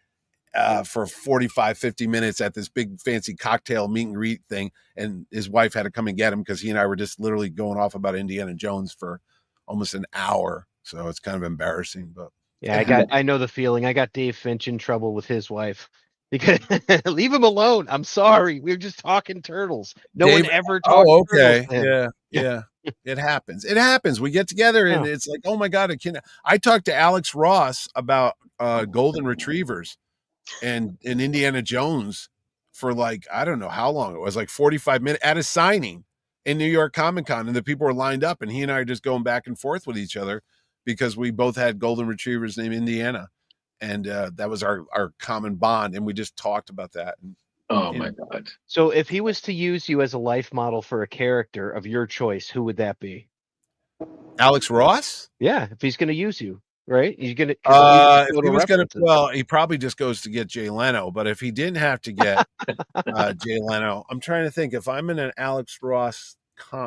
[SPEAKER 3] for 45, 50 minutes at this big fancy cocktail meet and greet thing. And his wife had to come and get him, because he and I were just literally going off about Indiana Jones for almost an hour. So it's kind of embarrassing, but
[SPEAKER 6] yeah, I know the feeling. I got Dave Finch in trouble with his wife because leave him alone. I'm sorry. We were just talking turtles. No one ever talked.
[SPEAKER 3] Oh, okay. Yeah. It happens. We get together and it's like, oh my God, I talked to Alex Ross about golden retrievers and Indiana Jones for like, I don't know how long it was, like 45 minutes at a signing in New York Comic Con, and the people were lined up, and he and I are just going back and forth with each other because we both had golden retrievers named Indiana, and that was our common bond, and we just talked about that. And,
[SPEAKER 1] my God.
[SPEAKER 6] So if he was to use you as a life model for a character of your choice, who would that be?
[SPEAKER 3] Alex Ross?
[SPEAKER 6] Yeah, if he's going to use you, right? He's going to.
[SPEAKER 3] If he was going to, well, he probably just goes to get Jay Leno. But if he didn't have to get Jay Leno, I'm trying to think. If I'm in an Alex Ross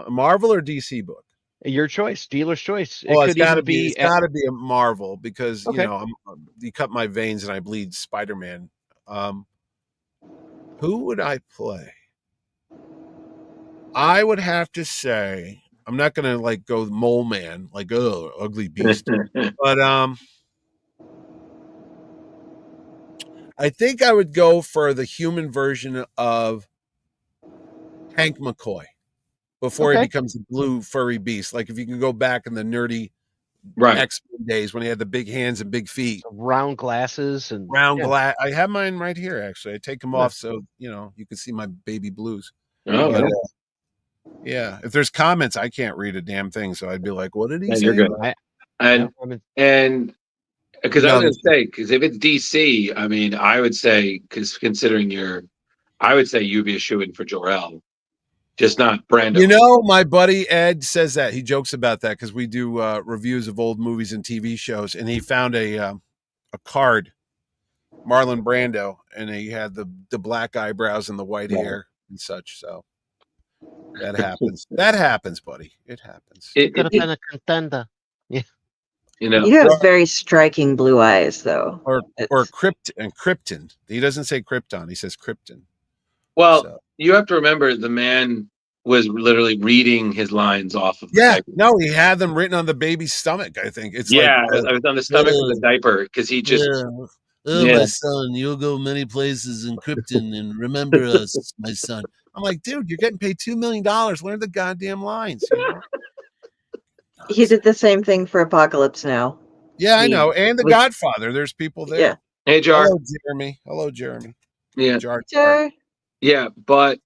[SPEAKER 3] Marvel or DC book,
[SPEAKER 6] your choice, dealer's choice.
[SPEAKER 3] Well, it's got to be a Marvel, because you cut my veins and I bleed Spider-Man. Who would I play? I would have to say, I'm not gonna like go Mole Man, like ugly beast, but I think I would go for the human version of Hank McCoy before he becomes a blue furry beast. Like if you can go back in the nerdy X-Men days when he had the big hands and big feet,
[SPEAKER 6] round glasses and
[SPEAKER 3] glass. I have mine right here. Actually, I take them off so you can see my baby blues. Yeah, if there's comments, I can't read a damn thing, so I'd be like, "What did he say?"
[SPEAKER 1] You're good. And Because I was going to say, because if it's DC, I mean, I would say, because considering I would say you'd be a shoo-in for Jor-El, just not Brando.
[SPEAKER 3] You know, my buddy Ed says that. He jokes about that because we do reviews of old movies and TV shows, and he found a card, Marlon Brando, and he had the black eyebrows and the white hair and such. So that happens. That happens, buddy. It happens.
[SPEAKER 6] It could have been a contender. Yeah.
[SPEAKER 2] You have very striking blue eyes, though.
[SPEAKER 3] Or Krypton. He doesn't say Krypton. He says Krypton.
[SPEAKER 1] Well, you have to remember the man was literally reading his lines off of the diaper.
[SPEAKER 3] No, he had them written on the baby's stomach, I think. It's
[SPEAKER 1] I was on the stomach of the diaper because he just
[SPEAKER 7] my son, you'll go many places in Krypton and remember us, my son.
[SPEAKER 3] I'm like, dude, you're getting paid $2 million. Learn the goddamn lines. You know?
[SPEAKER 2] He did the same thing for Apocalypse Now.
[SPEAKER 3] Yeah, I know. And The Godfather. There's people there.
[SPEAKER 2] Yeah.
[SPEAKER 1] Hey, Jar.
[SPEAKER 3] Hello, Jeremy.
[SPEAKER 1] Yeah.
[SPEAKER 3] Jar.
[SPEAKER 1] Yeah, but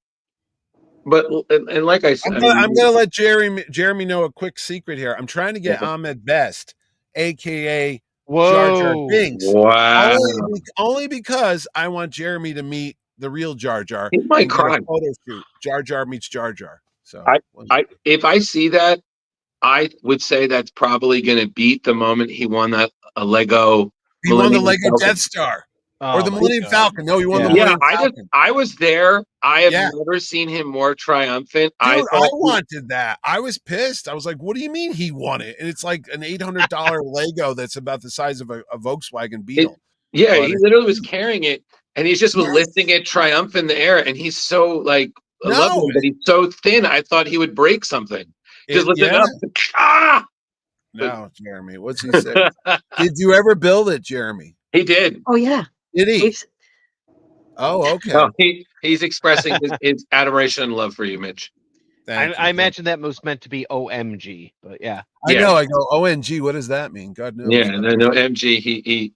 [SPEAKER 1] like I said,
[SPEAKER 3] I'm gonna let Jeremy know a quick secret here. I'm trying to get Ahmed Best, aka Jar Jar Binks.
[SPEAKER 1] Wow.
[SPEAKER 3] Only because I want Jeremy to meet the real Jar Jar.
[SPEAKER 1] He might cry.
[SPEAKER 3] Photo shoot. Jar Jar meets Jar Jar. So
[SPEAKER 1] if I see that, I would say that's probably going to beat the moment he won a Lego.
[SPEAKER 3] He won the Lego Death Star. Or the Millennium Falcon. No, he won the Millennium Falcon.
[SPEAKER 1] I was there. I have never seen him more triumphant.
[SPEAKER 3] Dude, I wanted that. I was pissed. I was like, what do you mean he won it? And it's like an $800 Lego that's about the size of a Volkswagen Beetle.
[SPEAKER 1] He literally was carrying it, and he's just lifting it triumphant in the air, and he's so like lovely, but he's so thin. I thought he would break something. Just lift it up. Ah!
[SPEAKER 3] No, Jeremy, what's he saying? Did you ever build it, Jeremy?
[SPEAKER 1] He did.
[SPEAKER 2] Oh, yeah.
[SPEAKER 3] Did he? Oh, okay.
[SPEAKER 1] Well, he's expressing his admiration and love for you, Mitch.
[SPEAKER 6] I imagine that was meant to be OMG, but yeah.
[SPEAKER 3] I know. I go, ONG, what does that mean? God knows.
[SPEAKER 1] Yeah, no MG.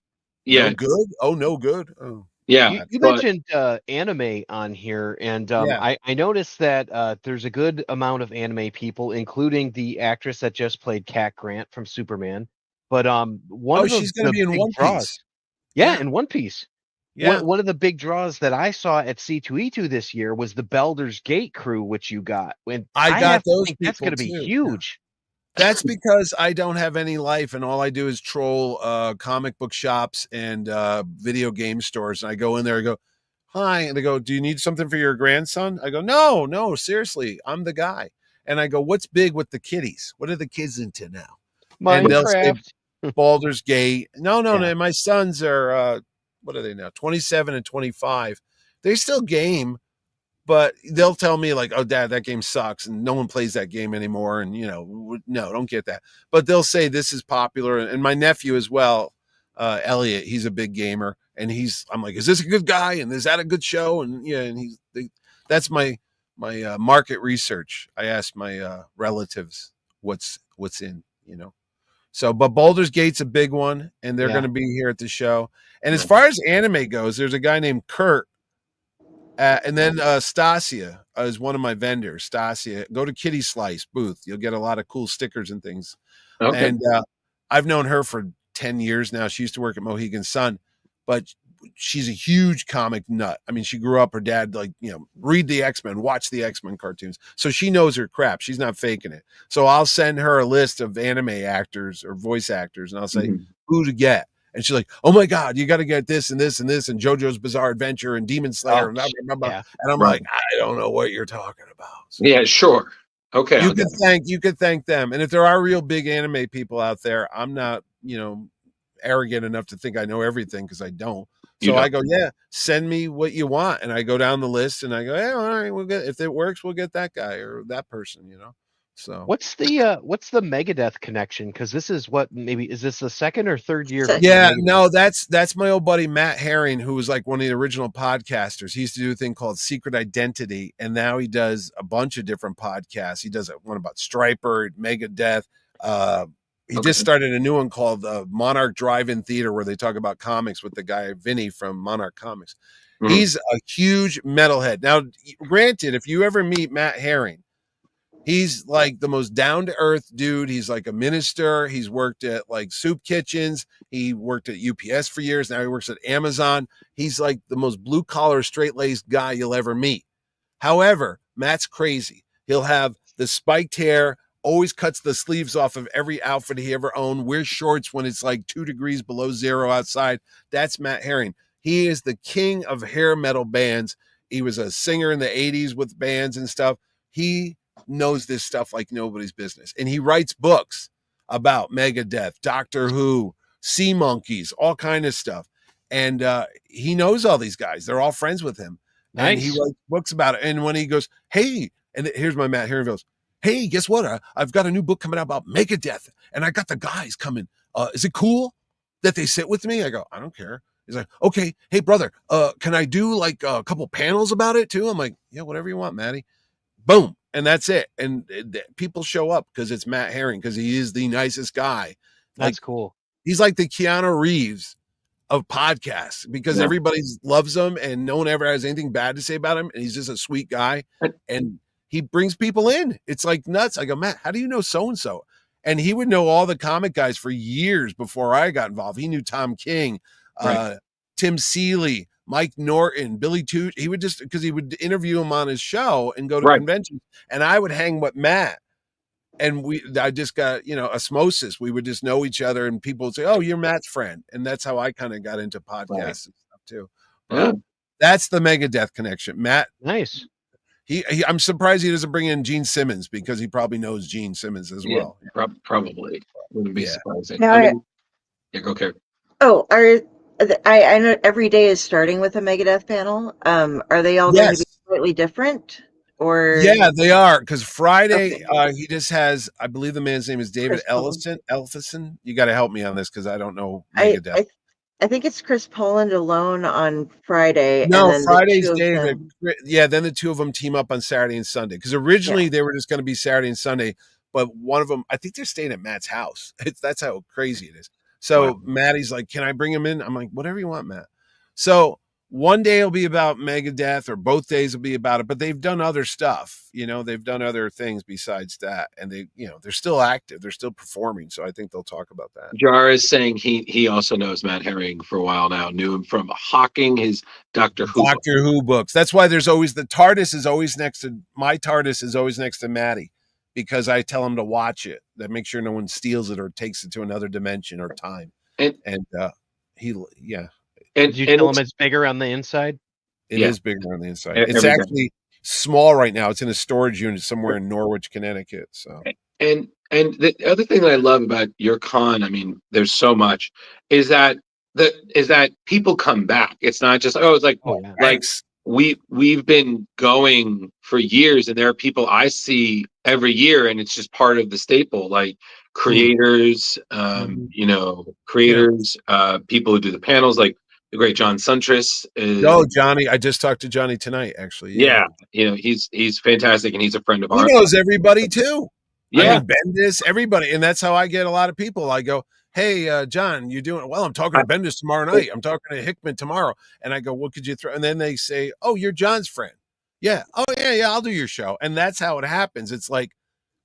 [SPEAKER 3] No good? Oh, no good? Oh.
[SPEAKER 1] Yeah.
[SPEAKER 6] You mentioned anime on here, and I noticed that there's a good amount of anime people, including the actress that just played Cat Grant from Superman. But
[SPEAKER 3] she's going to be in One Piece.
[SPEAKER 6] Yeah, in One Piece.
[SPEAKER 3] Yeah.
[SPEAKER 6] One of the big draws that I saw at C2E2 this year was the Baldur's Gate crew, which you got. And
[SPEAKER 3] I got those people.
[SPEAKER 6] That's going to be huge.
[SPEAKER 3] That's because I don't have any life, and all I do is troll comic book shops and video game stores. And I go in there, I go, hi, and they go, do you need something for your grandson? I go, no, seriously, I'm the guy. And I go, what's big with the kiddies? What are the kids into now?
[SPEAKER 6] Minecraft.
[SPEAKER 3] And they'll say Baldur's Gate. No, my sons are what are they now? 27 and 25. They still game. But they'll tell me like, oh, Dad, that game sucks. And no one plays that game anymore. And, no, don't get that. But they'll say this is popular. And my nephew as well, Elliot, he's a big gamer. And I'm like, is this a good guy? And is that a good show? And that's my market research. I asked my relatives what's in, So, but Baldur's Gate's a big one. And they're going to be here at the show. And as far as anime goes, there's a guy named Kurt. And then Stasia is one of my vendors. Stasia, go to Kitty Slice booth. You'll get a lot of cool stickers and things. Okay. And I've known her for 10 years now. She used to work at Mohegan Sun, but she's a huge comic nut. I mean, she grew up, her dad, read the X-Men, watch the X-Men cartoons. So she knows her crap. She's not faking it. So I'll send her a list of anime actors or voice actors, and I'll say, who to get. And she's like, oh my God, you got to get this and this and this and JoJo's Bizarre Adventure and Demon Slayer. And I'm like, I don't know what you're talking about. So
[SPEAKER 1] yeah, sure. Okay.
[SPEAKER 3] You could thank them. And if there are real big anime people out there, I'm not, arrogant enough to think I know everything because I don't. So I go, send me what you want. And I go down the list and I go, all right, if it works, we'll get that guy or that person, So
[SPEAKER 6] what's the Megadeth connection? Because this is is this the second or third year?
[SPEAKER 3] Yeah, no, that's my old buddy Matt Herring, who was like one of the original podcasters. He used to do a thing called Secret Identity, and now he does a bunch of different podcasts. He does one about Stryper, Megadeth. He just started a new one called Monarch Drive-In Theater, where they talk about comics with the guy Vinny from Monarch Comics. He's a huge metalhead. Now, granted, if you ever meet Matt Herring, He's like the most down to earth dude. He's like a minister. He's worked at like soup kitchens. He worked at UPS for years. Now he works at Amazon. He's like the most blue collar, straight laced guy you'll ever meet. However, Matt's crazy. He'll have the spiked hair, always cuts the sleeves off of every outfit he ever owned, wears shorts when it's like 2 degrees below zero outside. That's Matt Herring. He is the king of hair metal bands. He was a singer in the 80s with bands and stuff. He knows this stuff like nobody's business. And he writes books about Megadeth, Doctor Who, Sea Monkeys, all kind of stuff. And he knows all these guys. They're all friends with him.
[SPEAKER 6] Nice.
[SPEAKER 3] And he writes books about it. And when he goes, hey, and here's my Matt Herring goes, hey, guess what? I've got a new book coming out about Megadeth. And I got the guys coming. Is it cool that they sit with me? I go, I don't care. He's like, okay, hey, brother, can I do like a couple panels about it too? I'm like, yeah, whatever you want, Matty. Boom. And that's it. And people show up because it's Matt Herring, because he is the nicest guy.
[SPEAKER 6] That's cool.
[SPEAKER 3] He's like the Keanu Reeves of podcasts, because everybody loves him and no one ever has anything bad to say about him. And he's just a sweet guy. And he brings people in. It's like nuts. I go, Matt, how do you know so-and-so? And he would know all the comic guys for years before I got involved. He knew Tom King, Tim Seeley, Mike Norton, Billy Toot. He would just, because he would interview him on his show and go to conventions, and I would hang with Matt. And I just got, osmosis. We would just know each other, and people would say, oh, you're Matt's friend. And that's how I kind of got into podcasts and stuff too. That's the Megadeth connection. Matt.
[SPEAKER 6] Nice.
[SPEAKER 3] I'm surprised he doesn't bring in Gene Simmons, because he probably knows Gene Simmons as well.
[SPEAKER 1] Probably wouldn't be surprising.
[SPEAKER 2] Now,
[SPEAKER 1] go Karen.
[SPEAKER 2] Oh, I know every day is starting with a Megadeth panel. Are they all going to be slightly different? Or
[SPEAKER 3] yeah, they are, because Friday he just has, I believe the man's name is David Ellison. You got to help me on this because I don't know Megadeth.
[SPEAKER 2] I think it's Chris Poland alone on Friday.
[SPEAKER 3] No,
[SPEAKER 2] and then
[SPEAKER 3] Friday's David. Yeah, then the two of them team up on Saturday and Sunday, because originally they were just going to be Saturday and Sunday, but one of them, I think they're staying at Matt's house. That's how crazy it is. So Maddie's like, can I bring him in? I'm like, whatever you want, Matt. So one day it'll be about Megadeth, or both days will be about it, but they've done other stuff. They've done other things besides that. And they're still active. They're still performing. So I think they'll talk about that.
[SPEAKER 1] Jar is saying he also knows Matt Herring for a while now, knew him from hawking his Doctor Who
[SPEAKER 3] books. That's why there's always my TARDIS is always next to Maddie, because I tell him to watch it, that make sure no one steals it or takes it to another dimension or time. And
[SPEAKER 6] did you tell him it's bigger on the inside?
[SPEAKER 3] It is bigger on the inside. It's actually small right now. It's in a storage unit somewhere in Norwich, Connecticut. So
[SPEAKER 1] and the other thing that I love about your con, I mean, there's so much, is that people come back. It's not just we've been going for years, and there are people I see every year, and it's just part of the staple, like creators, people who do the panels, like the great John Suntress.
[SPEAKER 3] Johnny! I just talked to Johnny tonight, actually.
[SPEAKER 1] Yeah, he's fantastic, and he's a friend of ours.
[SPEAKER 3] He knows everybody too.
[SPEAKER 1] Yeah,
[SPEAKER 3] I mean, Bendis, everybody, and that's how I get a lot of people. I go, hey, John, you doing well? I'm talking to Bendis tomorrow night. I'm talking to Hickman tomorrow, and I go, what could you throw? And then they say, oh, you're John's friend. Yeah. Oh, yeah. I'll do your show, and that's how it happens. It's like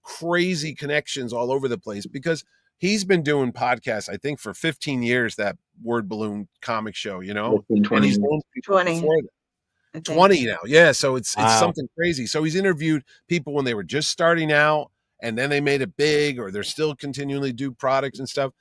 [SPEAKER 3] crazy connections all over the place, because he's been doing podcasts, I think, for 15 years, that Word Balloon comic show,
[SPEAKER 1] 20.
[SPEAKER 3] And he's known people 20 now. Yeah. So it's something crazy. So he's interviewed people when they were just starting out, and then they made it big, or they're still continually do products and stuff.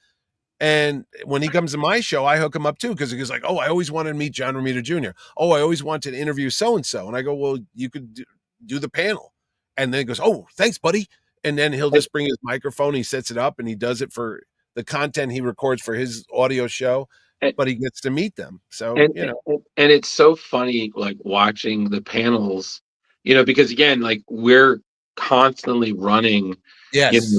[SPEAKER 3] And when he comes to my show, I hook him up too, because he goes like, oh, I always wanted to meet John Romita Jr. Oh, I always wanted to interview so-and-so. And I go, well, you could do the panel. And then he goes, oh, thanks, buddy. And then he'll just bring his microphone, he sets it up, and he does it for the content he records for his audio show, but he gets to meet them. So,
[SPEAKER 1] and it's so funny, like watching the panels, because again, like we're constantly running,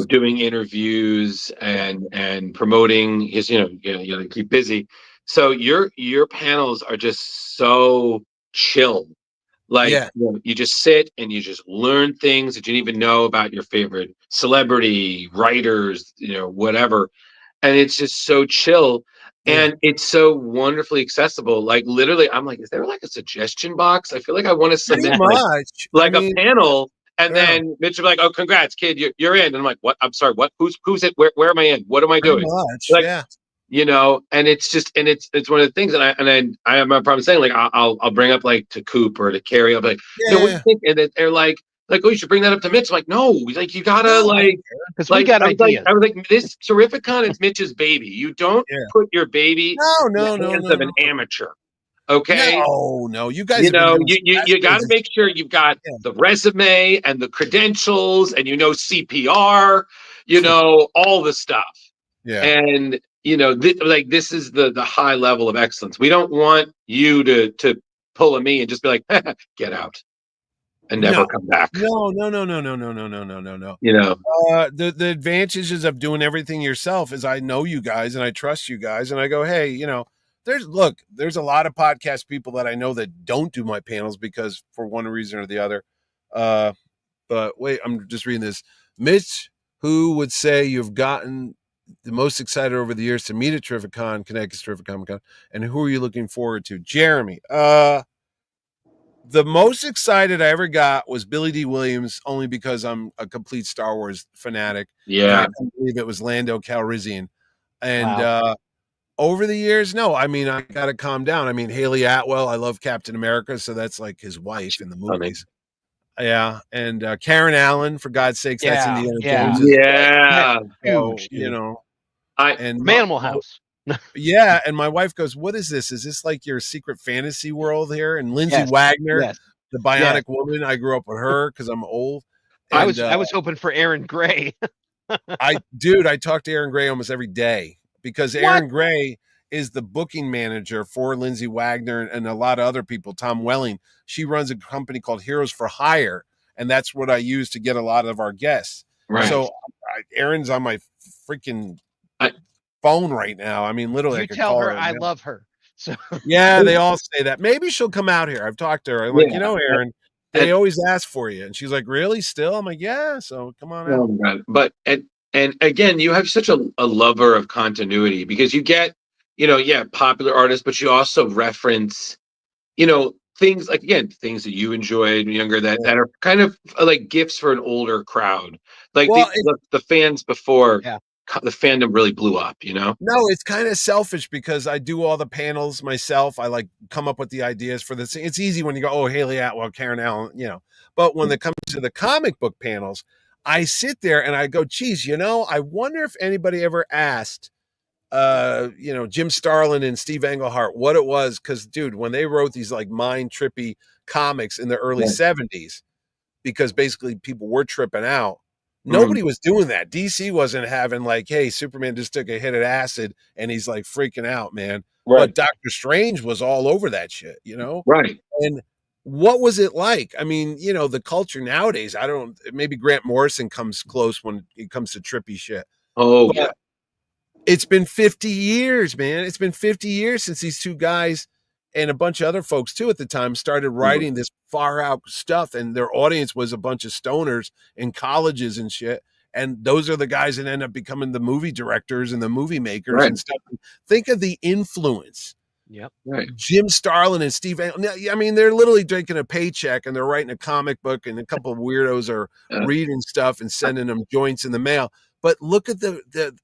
[SPEAKER 1] doing interviews and promoting is, you gotta keep busy. So your panels are just so chill. Like you just sit and you just learn things that you didn't even know about your favorite celebrity, writers, whatever. And it's just so chill. And it's so wonderfully accessible. Like literally, I'm like, is there like a suggestion box? I feel like I want to submit a panel, And then Mitch would be like, "Oh, congrats, kid, you're in." And I'm like, "What? I'm sorry, what? Who's it? Where am I in? What am I
[SPEAKER 3] Pretty
[SPEAKER 1] doing?"
[SPEAKER 3] much,
[SPEAKER 1] Like,
[SPEAKER 3] yeah.
[SPEAKER 1] and it's one of the things, and I have my problem saying, like, I'll bring up like to Coop or to Carrie, I'll be like, what do you think? And they're like, oh, you should bring that up to Mitch. I'm like, no, like you gotta
[SPEAKER 6] because we got ideas.
[SPEAKER 1] I was like, this TerrifiCon is Mitch's baby. You don't put your baby in the hands of an amateur. Okay.
[SPEAKER 3] No, you guys have been doing
[SPEAKER 1] you got to make sure you've got the resume and the credentials, and CPR, all the stuff.
[SPEAKER 3] Yeah.
[SPEAKER 1] And this is the high level of excellence. We don't want you to pull a me and just be like, get out and never come back.
[SPEAKER 3] No. The advantages of doing everything yourself is I know you guys and I trust you guys, and I go, hey, there's a lot of podcast people that I know that don't do my panels because for one reason or the other. But wait, I'm just reading this. Mitch, who would say you've gotten the most excited over the years to meet at TerrifiCon, Connecticut's Terrific Comic-Con, and who are you looking forward to? Jeremy. The most excited I ever got was Billy D. Williams, only because I'm a complete Star Wars fanatic.
[SPEAKER 1] Yeah.
[SPEAKER 3] I can't believe it was Lando Calrissian. And over the years, no, I mean, I got to calm down. I mean, Haley Atwell, I love Captain America, so that's like his wife in the movies. Yeah, and Karen Allen, for God's sakes, that's Indiana Jones.
[SPEAKER 1] Yeah,
[SPEAKER 6] huge,
[SPEAKER 3] and
[SPEAKER 6] Animal House.
[SPEAKER 3] Yeah, and my wife goes, "What is this? Is this like your secret fantasy world here?" And Lindsay Wagner, the Bionic Woman, I grew up with her because I'm old. And,
[SPEAKER 6] I was hoping for Aaron Gray.
[SPEAKER 3] I talk to Aaron Gray almost every day because Aaron Gray is the booking manager for Lindsay Wagner and a lot of other people. Tom Welling, she runs a company called Heroes for Hire, and that's what I use to get a lot of our guests.
[SPEAKER 1] Right.
[SPEAKER 3] So Aaron's on my freaking phone right now. I mean, literally,
[SPEAKER 6] You
[SPEAKER 3] I could
[SPEAKER 6] tell
[SPEAKER 3] call
[SPEAKER 6] her I love her. So
[SPEAKER 3] yeah, they all say that. Maybe she'll come out here. I've talked to her. I'm like, Aaron, they always ask for you, and she's like, really? Still? I'm like, yeah. So come on out.
[SPEAKER 1] God. But and again, you have such a lover of continuity because you get popular artists, but you also reference things like things that you enjoyed younger that are kind of like gifts for an older crowd, like the fans before. The fandom really blew up, No,
[SPEAKER 3] it's kind of selfish because I do all the panels myself. I like come up with the ideas for this. It's easy when you go, oh, Haley Atwell, Karen Allen, But when it comes to the comic book panels, I sit there and I go, geez, I wonder if anybody ever asked, Jim Starlin and Steve Englehart what it was. Because, dude, when they wrote these like mind trippy comics in the early 70s, because basically people were tripping out. Nobody was doing that. DC wasn't having like, hey, Superman just took a hit of acid and he's like freaking out, man. Right. But Doctor Strange was all over that shit,
[SPEAKER 1] Right.
[SPEAKER 3] And what was it like? I mean, the culture nowadays, maybe Grant Morrison comes close when it comes to trippy shit.
[SPEAKER 1] Oh, but
[SPEAKER 3] it's been 50 years, man. It's been 50 years since these two guys and a bunch of other folks too at the time started writing this far out stuff, and their audience was a bunch of stoners in colleges and shit. And those are the guys that end up becoming the movie directors and the movie makers and stuff. Think of the influence.
[SPEAKER 6] Yep.
[SPEAKER 1] Right.
[SPEAKER 3] Jim Starlin and Steve. I mean, they're literally taking a paycheck and they're writing a comic book, and a couple of weirdos are reading stuff and sending them joints in the mail. But look at the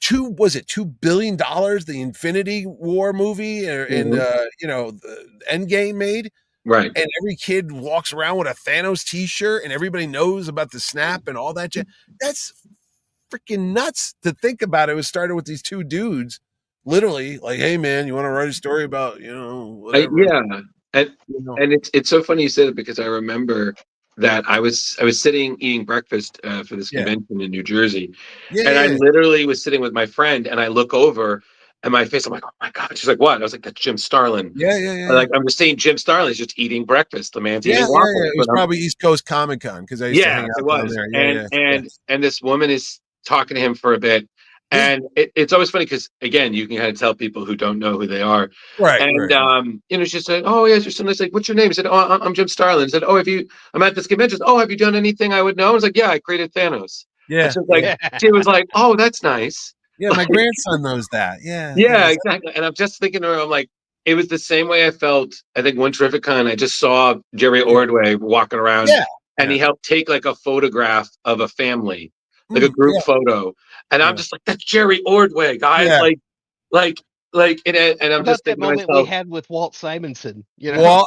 [SPEAKER 3] $2 billion the Infinity War movie and the Endgame made,
[SPEAKER 1] right?
[SPEAKER 3] And every kid walks around with a Thanos t-shirt and everybody knows about the snap and all that. That's freaking nuts to think about. It was started with these two dudes literally like, hey man, you want to write a story about whatever.
[SPEAKER 1] And it's so funny you said it because I remember that I was sitting eating breakfast for this convention in New Jersey, I literally was sitting with my friend, and I look over, and my face, I'm like, oh my god! She's like, what? I was like, that's Jim Starlin. Like I'm just saying, Jim Starlin is just eating breakfast. The man's eating waffles.
[SPEAKER 3] It was probably East Coast Comic Con because I used to hang out down there.
[SPEAKER 1] And this woman is talking to him for a bit. And it's always funny because, again, you can kind of tell people who don't know who they are.
[SPEAKER 3] Right.
[SPEAKER 1] And, she said, oh, yes, your son. I was like, what's your name? He said, oh, I'm Jim Starlin. I said, oh, I'm at this convention. Oh, have you done anything I would know? I was like, yeah, I created Thanos.
[SPEAKER 3] Yeah.
[SPEAKER 1] She was like, oh, that's nice.
[SPEAKER 3] Yeah, my grandson knows that. Yeah.
[SPEAKER 1] Yeah, exactly. And I'm just thinking to her, I'm like, It was the same way I felt. I think one TerrifiCon, I just saw Jerry Ordway walking around, and he helped take like a photograph of a family, like a group photo, and I'm just like, that's Jerry Ordway, guys, like, and I'm just
[SPEAKER 6] About that
[SPEAKER 1] thinking to
[SPEAKER 6] moment we
[SPEAKER 1] myself,
[SPEAKER 6] had with Walt Simonson, you know?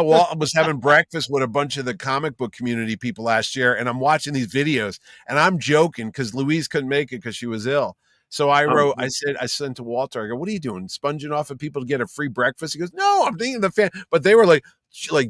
[SPEAKER 3] Walt was having breakfast with a bunch of the comic book community people last year, and I'm watching these videos, and I'm joking because Louise couldn't make it because she was ill. So I sent to Walter, I go, what are you doing? Sponging off of people to get a free breakfast? He goes, no, I'm thinking the fan. But they were like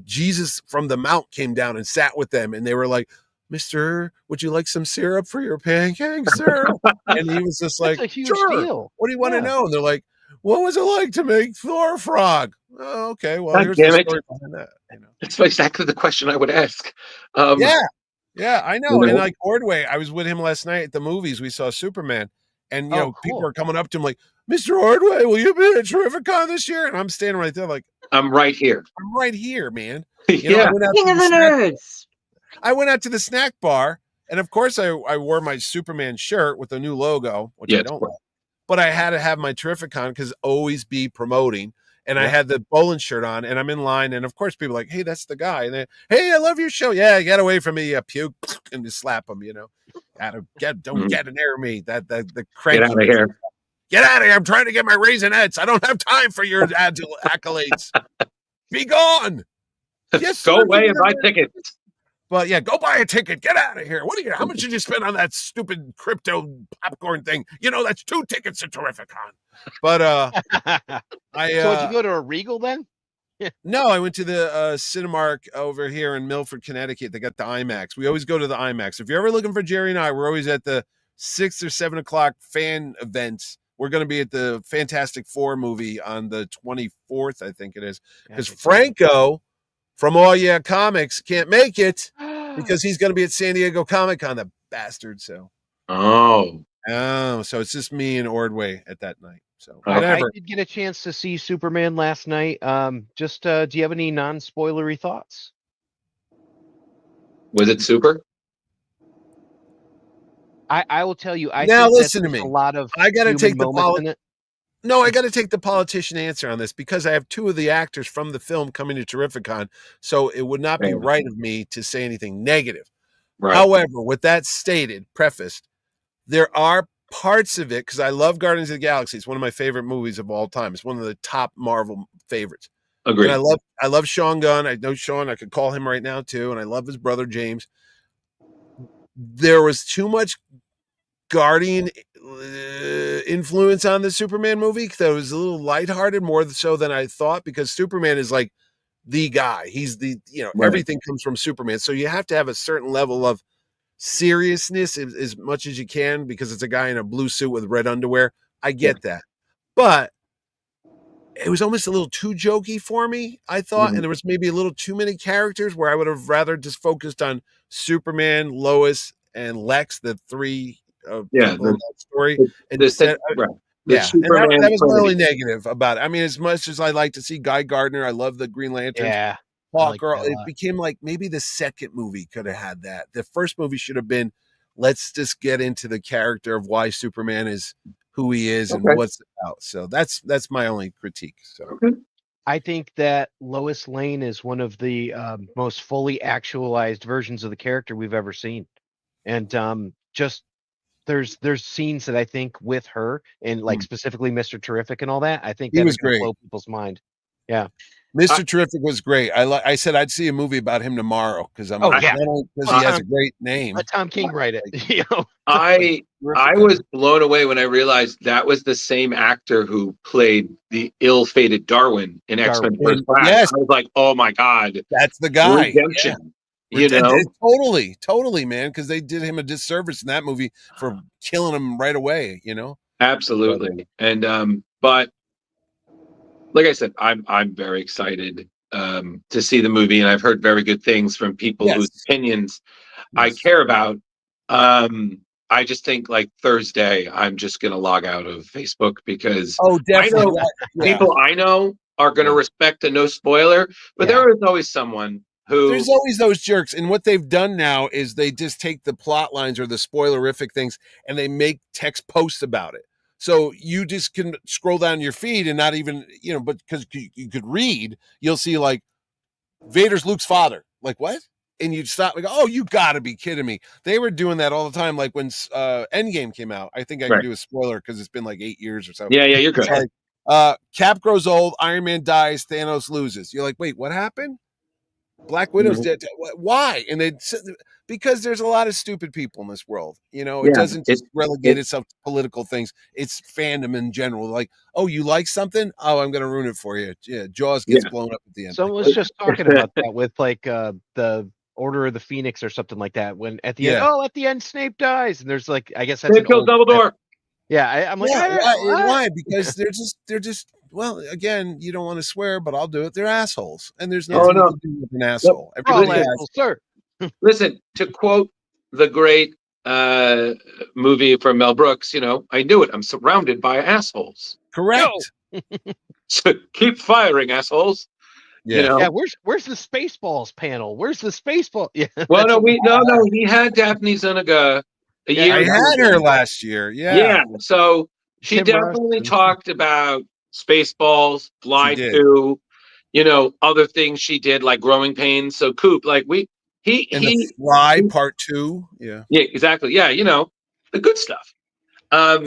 [SPEAKER 3] Jesus from the Mount came down and sat with them, and they were like, Mister, would you like some syrup for your pancakes, sir? And he was just like,
[SPEAKER 6] That's a huge
[SPEAKER 3] sure.
[SPEAKER 6] deal.
[SPEAKER 3] What do you want to know? And they're like, what was it like to make Thor a frog? Oh, okay, well,
[SPEAKER 1] God
[SPEAKER 3] here's the
[SPEAKER 1] damn
[SPEAKER 3] story
[SPEAKER 1] it.
[SPEAKER 3] behind that. You know?
[SPEAKER 1] That's exactly the question I would ask.
[SPEAKER 3] Yeah, I know. And like Ordway, I was with him last night at the movies. We saw Superman, and you know, people are coming up to him like, Mr. Ordway, will you be at TerrifiCon this year? And I'm standing right there, like,
[SPEAKER 1] I'm right here.
[SPEAKER 3] I'm right here, man.
[SPEAKER 1] You
[SPEAKER 3] know,
[SPEAKER 2] King of the Nerds.
[SPEAKER 3] I went out to the snack bar, and of course, I wore my Superman shirt with the new logo, which I don't like. But I had to have my TerrifiCon because always be promoting. And I had the Bolin shirt on, and I'm in line, and of course people are like, hey, that's the guy. And they, hey, I love your show. Yeah, get away from me, puke, and just slap him, you know. Don't get near me. The cranky.
[SPEAKER 1] Get out of here.
[SPEAKER 3] Get out of here. I'm trying to get my Raisinets. I don't have time for your accolades. Be gone.
[SPEAKER 1] Yes, go away and buy tickets.
[SPEAKER 3] But yeah, go buy a ticket. Get out of here. What are you? How much did you spend on that stupid crypto popcorn thing? You know, that's 2 tickets to TerrifiCon. But
[SPEAKER 6] So did you go to a Regal then?
[SPEAKER 3] No, I went to the Cinemark over here in Milford, Connecticut. They got the IMAX. We always go to the IMAX. If you're ever looking for Jerry and I, we're always at the 6 or 7 o'clock fan events. We're going to be at the Fantastic Four movie on the 24th, I think it is, because Franco from All Yeah Comics can't make it because he's going to be at San Diego Comic-Con, the bastard. So so it's just me and Ordway at that night. So whatever.
[SPEAKER 6] I did get a chance to see Superman last night. Do you have any non-spoilery thoughts?
[SPEAKER 1] Was it super?
[SPEAKER 6] I will tell you.
[SPEAKER 3] Now listen to me.
[SPEAKER 6] A lot of
[SPEAKER 3] I got to take
[SPEAKER 6] the
[SPEAKER 3] No, I got to take the politician answer on this because I have 2 of the actors from the film coming to TerrifiCon, so it would not be right of me to say anything negative. Right. However, with that stated, prefaced, there are parts of it, because I love Guardians of the Galaxy. It's one of my favorite movies of all time. It's one of the top Marvel favorites.
[SPEAKER 1] Agreed.
[SPEAKER 3] And I love Sean Gunn. I know Sean. I could call him right now too, and I love his brother James. There was too much Guardian influence on the Superman movie that was a little lighthearted, more so than I thought, because Superman is like the guy. He's the, everything comes from Superman. So you have to have a certain level of seriousness as much as you can because it's a guy in a blue suit with red underwear. I get that. But it was almost a little too jokey for me, I thought. And there was maybe a little too many characters where I would have rather just focused on Superman, Lois, and Lex, the 3 people in that story. And that was my only negative about it. I mean, as much as I like to see Guy Gardner, I love the Green Lantern. Hawkgirl, it became like maybe the second movie could have had that. The first movie should have been, let's just get into the character of why Superman is who he is and what's about. So that's my only critique. So
[SPEAKER 6] I think that Lois Lane is one of the most fully actualized versions of the character we've ever seen. And just there's scenes that I think with her and like specifically Mr. Terrific and all that, I think that was great. Blow people's mind. Yeah.
[SPEAKER 3] Mr. Terrific was great. I said I'd see a movie about him tomorrow because because he has a great name.
[SPEAKER 6] Let Tom King write it.
[SPEAKER 1] I was blown away when I realized that was the same actor who played the ill-fated Darwin in X-Men First Class.
[SPEAKER 3] Yes.
[SPEAKER 1] I was like, oh my God,
[SPEAKER 3] that's the guy.
[SPEAKER 1] Redemption.
[SPEAKER 3] Totally, man, because they did him a disservice in that movie for killing him right away.
[SPEAKER 1] Absolutely. And but like I said, I'm very excited to see the movie, and I've heard very good things from people whose opinions I care about. I just think like Thursday, I'm just going to log out of Facebook because
[SPEAKER 3] definitely.
[SPEAKER 1] People I know are going to respect a no spoiler, but there is always someone who.
[SPEAKER 3] There's always those jerks, and what they've done now is they just take the plot lines or the spoilerific things and they make text posts about it. So you just can scroll down your feed and not even, but because you could read, you'll see like Vader's Luke's father. Like, what? And you'd stop and go, oh, you got to be kidding me. They were doing that all the time. Like when Endgame came out, I think I can do a spoiler because it's been like 8 years or so.
[SPEAKER 1] Yeah, you're good.
[SPEAKER 3] Like, Cap grows old, Iron Man dies, Thanos loses. You're like, wait, what happened? Black Widow's dead. Why? And because there's a lot of stupid people in this world. It doesn't just relegate itself to political things. It's fandom in general. Like, oh, you like something? Oh, I'm going to ruin it for you. Yeah, Jaws gets blown up at the end.
[SPEAKER 6] Someone was just talking about that with like the Order of the Phoenix or something like that. When at the end, at the end, Snape dies, and there's like, I guess that's an old
[SPEAKER 1] Dumbledore.
[SPEAKER 6] Yeah, I'm like,
[SPEAKER 3] why? Because they're just. Well, again, you don't want to swear, but I'll do it. They're assholes, and there's nothing you can do with an asshole.
[SPEAKER 6] Asshole, sir.
[SPEAKER 1] Listen, to quote the great movie from Mel Brooks, I knew it. I'm surrounded by assholes.
[SPEAKER 3] Correct.
[SPEAKER 1] So keep firing, assholes.
[SPEAKER 6] Yeah. Where's the Spaceballs panel? Where's the Spaceball? Yeah.
[SPEAKER 1] Well, no, he had Daphne Zuniga a year.
[SPEAKER 3] I had her last year.
[SPEAKER 1] Yeah. So she definitely talked about Spaceballs, Fly 2, other things she did like Growing Pains. So Coop, like
[SPEAKER 3] the Fly Part 2. Yeah.
[SPEAKER 1] Yeah, exactly. Yeah, the good stuff.
[SPEAKER 6] I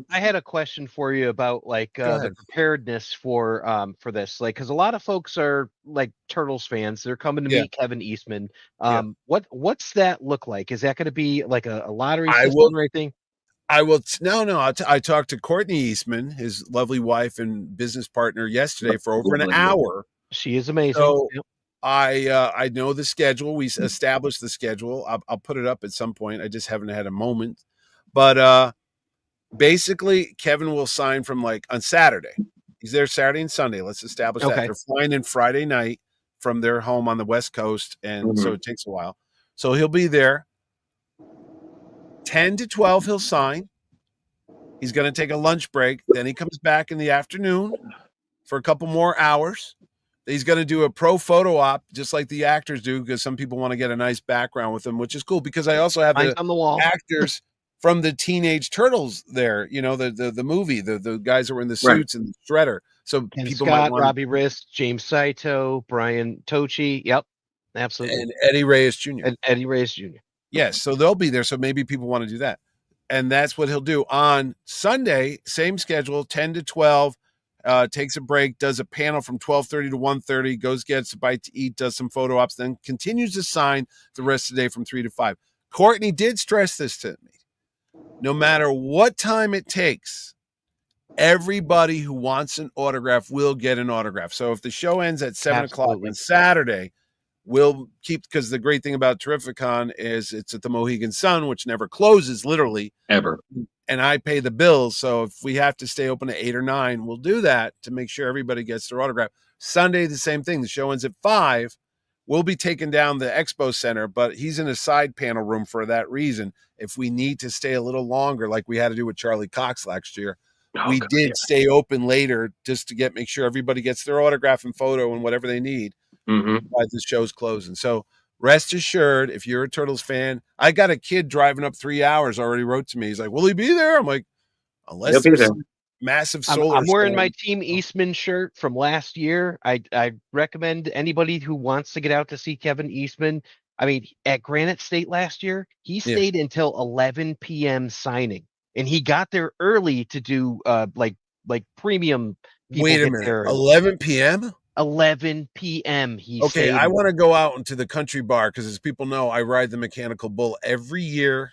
[SPEAKER 6] had a question for you about like the preparedness for this, like, because a lot of folks are like Turtles fans. They're coming to meet Kevin Eastman. What's that look like? Is that going to be like a lottery system or anything?
[SPEAKER 3] I will. I talked to Courtney Eastman, his lovely wife and business partner, yesterday for over an hour.
[SPEAKER 6] She is amazing.
[SPEAKER 3] So I know the schedule. We established the schedule. I'll put it up at some point. I just haven't had a moment. But basically, Kevin will sign from like on Saturday. He's there Saturday and Sunday. Let's establish that. They're flying in Friday night from their home on the West Coast, and so it takes a while. So he'll be there. 10 to 12, he'll sign. He's going to take a lunch break. Then he comes back in the afternoon for a couple more hours. He's going to do a pro photo op, just like the actors do, because some people want to get a nice background with them, which is cool because I also have
[SPEAKER 6] on the wall
[SPEAKER 3] actors from the Teenage Turtles there, the movie, the guys that were in the suits and the Shredder. So
[SPEAKER 6] Ken
[SPEAKER 3] people
[SPEAKER 6] Scott, Robbie Risk, James Saito, Brian Tochi. Yep, absolutely.
[SPEAKER 3] And Eddie Reyes Jr. Yes, so they'll be there. So maybe people want to do that. And that's what he'll do. On Sunday, same schedule, 10 to 12, takes a break, does a panel from 12:30 to 1:30, goes, gets a bite to eat, does some photo ops, then continues to sign the rest of the day from 3 to 5. Courtney did stress this to me. No matter what time it takes, everybody who wants an autograph will get an autograph. So if the show ends at 7 o'clock on Saturday, we'll keep, because the great thing about TerrifiCon is it's at the Mohegan Sun, which never closes, literally.
[SPEAKER 1] Ever.
[SPEAKER 3] And I pay the bills. So if we have to stay open at 8 or 9, we'll do that to make sure everybody gets their autograph. Sunday, the same thing. The show ends at 5. We'll be taking down the expo center, but he's in a side panel room for that reason. If we need to stay a little longer, like we had to do with Charlie Cox last year, we did stay open later just to make sure everybody gets their autograph and photo and whatever they need while the show's closing. So rest assured, if you're a Turtles fan, I got a kid driving up 3 hours already wrote to me. He's like, will he be there? I'm like, unless there's massive solar.
[SPEAKER 6] I'm wearing my Team Eastman shirt from last year. I recommend anybody who wants to get out to see Kevin Eastman. I mean, at Granite State last year, he stayed until 11 p.m. signing, and he got there early to do like premium.
[SPEAKER 3] Wait a minute, 11 p.m.
[SPEAKER 6] 11 p.m.
[SPEAKER 3] I want to go out into the country bar because, as people know, I ride the Mechanical Bull every year.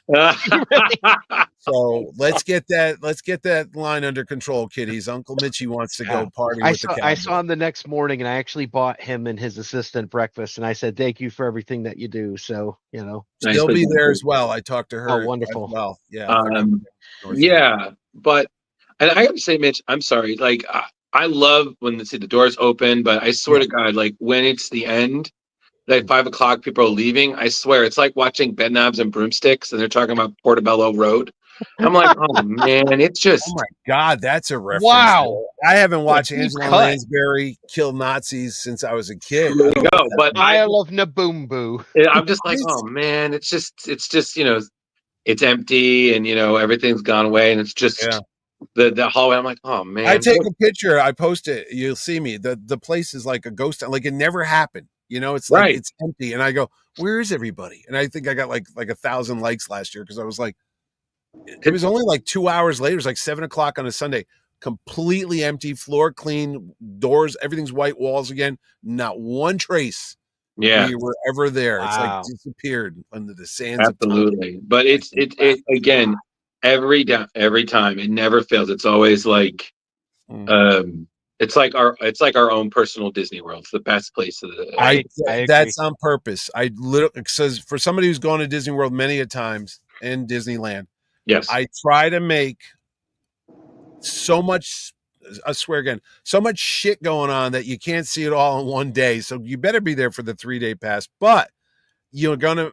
[SPEAKER 3] So let's get that line under control, kiddies. Uncle Mitchie wants to go party with the Cowboys.
[SPEAKER 6] I saw him the next morning, and I actually bought him and his assistant breakfast, and I said, thank you for everything that you do. So,
[SPEAKER 3] She'll be there as well. I talked to her.
[SPEAKER 6] Oh, wonderful.
[SPEAKER 3] As well. Yeah.
[SPEAKER 1] But and I have to say, Mitch, I'm sorry. Like, I love when the doors open, but I swear to God, like when it's the end, like 5 o'clock, people are leaving. I swear it's like watching Bedknobs and Broomsticks, and they're talking about Portobello Road. I'm like, oh man, it's
[SPEAKER 3] Oh
[SPEAKER 1] just
[SPEAKER 3] my God, that's a reference.
[SPEAKER 6] Wow.
[SPEAKER 3] I haven't watched
[SPEAKER 6] deep
[SPEAKER 3] Angela
[SPEAKER 6] cut.
[SPEAKER 3] Lansbury kill Nazis since I was a kid.
[SPEAKER 1] there you go. But
[SPEAKER 6] Isle of Naboombu.
[SPEAKER 1] I'm just like, oh man, it's just it's empty, and everything's gone away, and it's just the hallway. I'm like, oh man.
[SPEAKER 3] I take a picture, I post it, you'll see me. The place is like a ghost town, like it never happened. It's like
[SPEAKER 1] Right.
[SPEAKER 3] it's empty, and I go, where is everybody? And I think I got like 1,000 likes last year because I was like, it was only like 2 hours later. It was like 7 o'clock on a Sunday, completely empty, floor clean, doors, everything's white walls again, not one trace.
[SPEAKER 1] Yeah,
[SPEAKER 3] We were ever there. It's like
[SPEAKER 6] Wow.
[SPEAKER 3] disappeared under the sands of time.
[SPEAKER 1] absolutely. But it again, every time it never fails. It's always like it's like our own personal Disney World. It's the best place of the
[SPEAKER 6] I agree.
[SPEAKER 3] That's on purpose. I literally, says for somebody who's gone to Disney World many a times and Disneyland,
[SPEAKER 1] yes.
[SPEAKER 3] I try to make so much, I swear again, so much shit going on that you can't see it all in one day. So you better be there for the 3-day pass, but you're gonna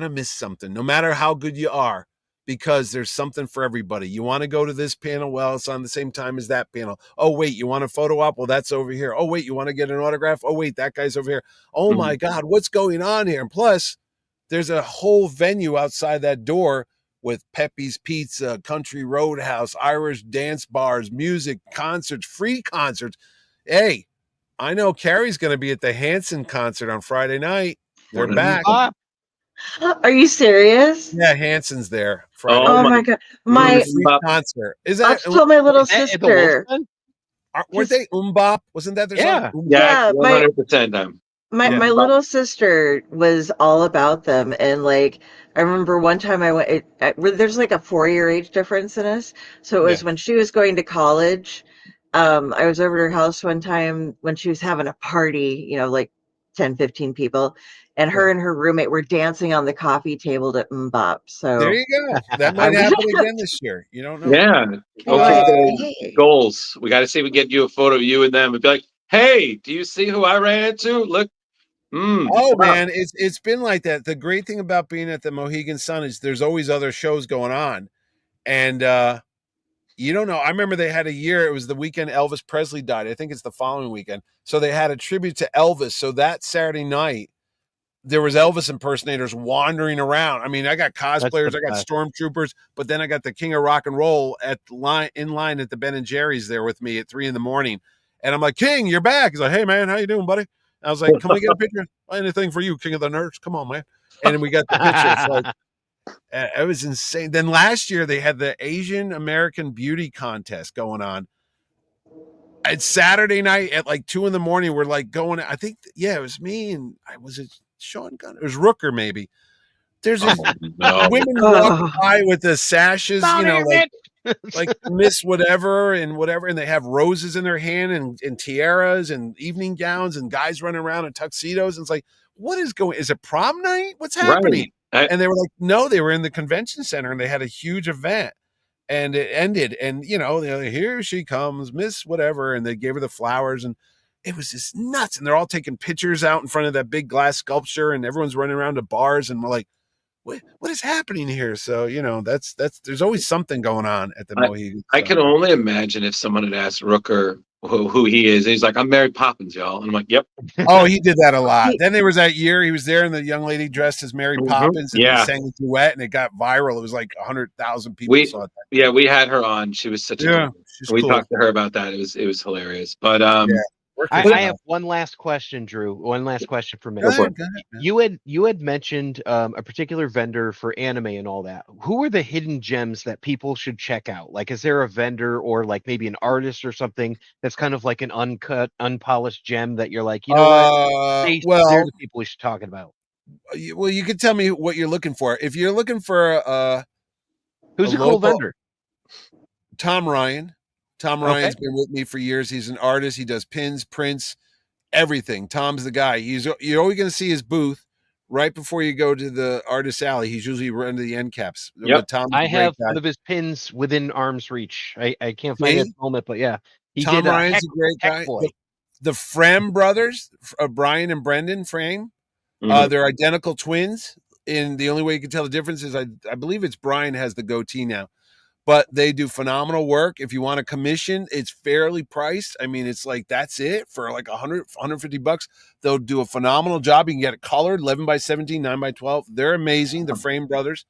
[SPEAKER 3] miss something no matter how good you are, because there's something for everybody. You want to go to this panel? Well, it's on the same time as that panel. Oh, wait, you want a photo op? Well, that's over here. Oh, wait, you want to get an autograph? Oh, wait, that guy's over here. Oh my God, what's going on here? And plus, there's a whole venue outside that door with Pepe's Pizza, Country Roadhouse, Irish dance bars, music, concerts, free concerts. Hey, I know Carrie's going to be at the Hanson concert on Friday night. They're back.
[SPEAKER 2] Are you serious?
[SPEAKER 3] Yeah, Hanson's there. Friday
[SPEAKER 2] Oh
[SPEAKER 3] night.
[SPEAKER 2] my God.
[SPEAKER 3] Free concert. Is that?
[SPEAKER 2] I told my little sister.
[SPEAKER 3] Weren't they Umbop? Wasn't that their song?
[SPEAKER 1] Yeah, 100%.
[SPEAKER 2] My little sister was all about them, and like I remember one time I went. There's like a 4-year age difference in us, so it was when she was going to college. I was over at her house one time when she was having a party, like 10, 15 people, and her and her roommate were dancing on the coffee table to Mbop. So
[SPEAKER 3] there you go. That might happen again this year. You don't know.
[SPEAKER 1] Yeah. Okay. Goals. We got to see if we get you a photo of you and them and be like, hey, do you see who I ran into? Look.
[SPEAKER 3] Oh man, it's been like that. The great thing about being at the Mohegan Sun is there's always other shows going on, and you don't know. I remember they had a year. It was the weekend Elvis Presley died. I think it's the following weekend. So they had a tribute to Elvis. So that Saturday night, there was Elvis impersonators wandering around. I mean, I got cosplayers, I got stormtroopers, but then I got the King of Rock and Roll in line at the Ben and Jerry's there with me at 3 a.m. And I'm like, King, you're back. He's like, hey man, how you doing, buddy? I was like, can we get a picture? Anything for you, King of the Nerds. Come on, man. And we got the picture. It's like, it was insane. Then last year they had the Asian American Beauty Contest going on. It's Saturday night at like 2 a.m. We're like going, I think, it was me and was it Sean Gunn? It was Rooker, maybe. There's these women walking by with the sashes, like Miss whatever, and they have roses in their hand and tiaras and evening gowns, and guys running around in tuxedos. And it's like, what is going? Is it prom night? What's happening? Right. And they were like, no, they were in the convention center and they had a huge event, and it ended. And they're like, here she comes, Miss whatever, and they gave her the flowers, and it was just nuts. And they're all taking pictures out in front of that big glass sculpture, and everyone's running around to bars, and we're like, what is happening here? So, that's there's always something going on at the Mohegan.
[SPEAKER 1] I can only imagine if someone had asked Rooker who he is. He's like, I'm Mary Poppins, y'all. And I'm like, yep.
[SPEAKER 3] Oh, he did that a lot. Then there was that year he was there, and the young lady dressed as Mary Poppins, and they sang a duet, and it got viral. It was like 100,000 people saw it.
[SPEAKER 1] Yeah, we had her on. She was such a we talked to her about that. It was hilarious. But
[SPEAKER 6] I have one last question, Drew. One last question for me.
[SPEAKER 3] Go ahead,
[SPEAKER 6] you had mentioned a particular vendor for anime and all that. Who are the hidden gems that people should check out? Like, is there a vendor or like maybe an artist or something that's kind of like an uncut, unpolished gem that you're like, what? They're the people we should talk about.
[SPEAKER 3] Well, you could tell me what you're looking for. If you're looking for
[SPEAKER 6] who's a cool vendor?
[SPEAKER 3] Tom Ryan. Tom Ryan's been with me for years. He's an artist. He does pins, prints, everything. Tom's the guy. You're always going to see his booth right before you go to the artist alley. He's usually running to the end caps.
[SPEAKER 1] Yep.
[SPEAKER 6] I have one of his pins within arm's reach. I can't find it at the moment, but yeah.
[SPEAKER 3] Tom Ryan's a great guy. The Frem brothers, Brian and Brendan Frame, they're identical twins. and the only way you can tell the difference is I believe it's Brian has the goatee now, but they do phenomenal work. If you want a commission, it's fairly priced. I mean, it's like, that's it for like $150. They'll do a phenomenal job. You can get it colored, 11 by 17, 9 by 12. They're amazing. The Frame Brothers.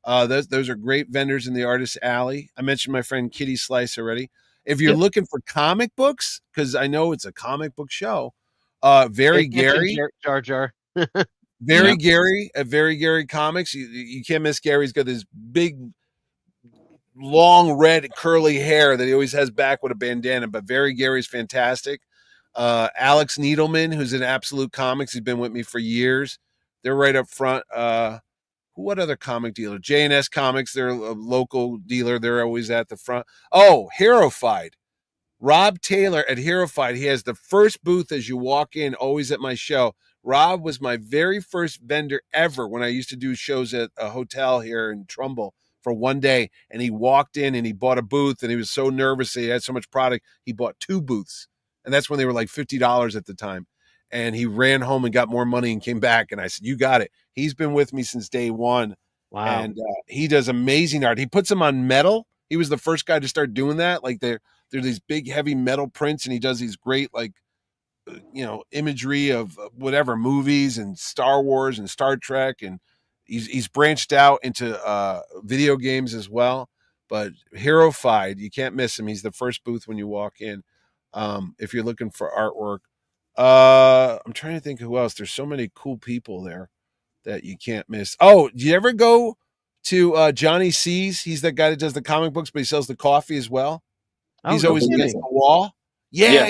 [SPEAKER 3] Those are great vendors in the Artist Alley. I mentioned my friend Kitty Slice already. If you're looking for comic books, because I know it's a comic book show, Very Gary.
[SPEAKER 6] Jar Jar.
[SPEAKER 3] Very Gary at Very Gary Comics. You can't miss Gary. He's got this big, long, red, curly hair that he always has back with a bandana. But Very Gary's fantastic. Alex Needleman, who's in Absolute Comics. He's been with me for years. They're right up front. What other comic dealer? J&S Comics. They're a local dealer. They're always at the front. Oh, Herofied. Rob Taylor at Herofied. He has the first booth as you walk in, always at my show. Rob was my very first vendor ever when I used to do shows at a hotel here in Trumbull for one day. And he walked in and he bought a booth, and he was so nervous that he had so much product. He bought 2 booths. And that's when they were like $50 at the time. And he ran home and got more money and came back. And I said, you got it. He's been with me since day one.
[SPEAKER 6] Wow.
[SPEAKER 3] And he does amazing art. He puts them on metal. He was the first guy to start doing that. Like they're these big, heavy metal prints, and he does these great, like, imagery of whatever movies and Star Wars and Star Trek. And he's branched out into video games as well. But Herofied, you can't miss him. He's the first booth when you walk in. If you're looking for artwork, I'm trying to think who else. There's so many cool people there that you can't miss. Oh, do you ever go to Johnny C's? He's that guy that does the comic books, but he sells the coffee as well. He's always against the wall. Yeah.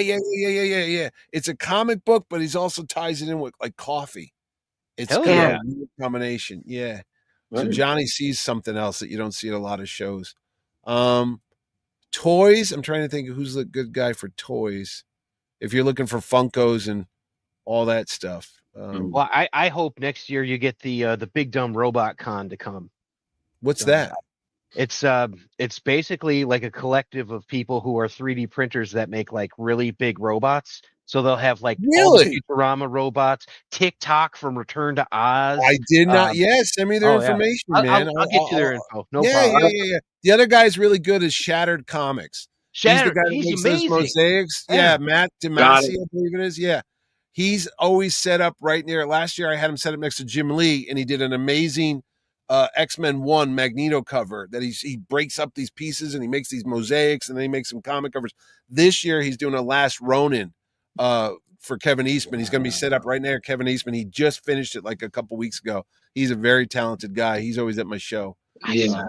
[SPEAKER 3] It's a comic book, but he's also ties it in with like coffee. It's kind of a weird combination. Yeah. So Johnny sees something else that you don't see at a lot of shows. Toys. I'm trying to think of who's the good guy for toys. If you're looking for Funkos and all that stuff.
[SPEAKER 6] Well, I hope next year you get the Big Dumb Robot Con to come.
[SPEAKER 3] What's that?
[SPEAKER 6] It's basically like a collective of people who are 3D printers that make like really big robots. So they'll have like all the Futurama robots, TikTok from Return to Oz.
[SPEAKER 3] I did not. Send me their information, man.
[SPEAKER 6] I'll get you their info. No problem.
[SPEAKER 3] Yeah. The other guy's really good is Shattered Comics.
[SPEAKER 6] Shattered,
[SPEAKER 3] he's amazing. Those mosaics. Yeah, Matt DeMasi, I believe it is. Yeah. He's always set up right near. Last year I had him set up next to Jim Lee, and he did an amazing X-Men 1 Magneto cover that he breaks up these pieces and he makes these mosaics, and then he makes some comic covers. This year he's doing a Last Ronin for Kevin Eastman. He's going to be set up right near Kevin Eastman. He just finished it like a couple weeks ago. He's a very talented guy. He's always at my show.
[SPEAKER 1] Yeah.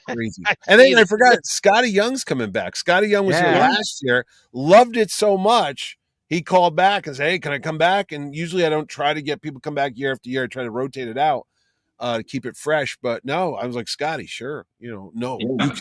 [SPEAKER 3] Crazy. And then I forgot Scotty Young's coming back. Scotty Young was here last year, loved it so much. He called back and said, hey, can I come back? And usually I don't try to get people come back year after year. I try to rotate it out to keep it fresh. But no, I was like, Scotty, sure. You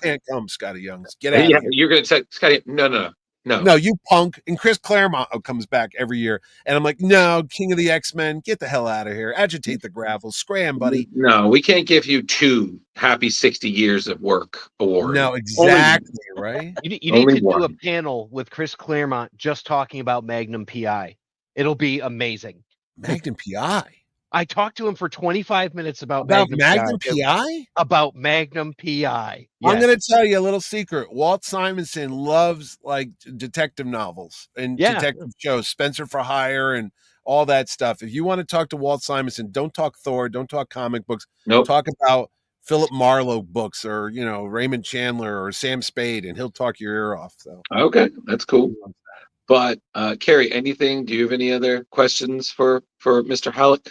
[SPEAKER 3] can't come, Scotty Young. Get out of here.
[SPEAKER 1] You're going to say, Scotty, no,
[SPEAKER 3] you punk. And Chris Claremont comes back every year. And I'm like, no, King of the X-Men, get the hell out of here. Agitate the gravel. Scram, buddy.
[SPEAKER 1] No, we can't give you 2 happy 60 years of work awards.
[SPEAKER 3] No, exactly, right?
[SPEAKER 6] You need to do a panel with Chris Claremont just talking about Magnum PI. It'll be amazing.
[SPEAKER 3] Magnum PI?
[SPEAKER 6] I talked to him for 25 minutes about
[SPEAKER 3] Magnum PI?
[SPEAKER 6] About Magnum PI. Yes.
[SPEAKER 3] I'm going to tell you a little secret. Walt Simonson loves like detective novels and detective shows, Spencer for Hire and all that stuff. If you want to talk to Walt Simonson, don't talk Thor, don't talk comic books.
[SPEAKER 1] Nope.
[SPEAKER 3] Talk about Philip Marlowe books or, Raymond Chandler or Sam Spade, and he'll talk your ear off. So
[SPEAKER 1] okay, that's cool. But Carrie, anything? Do you have any other questions for Mr. Hallock?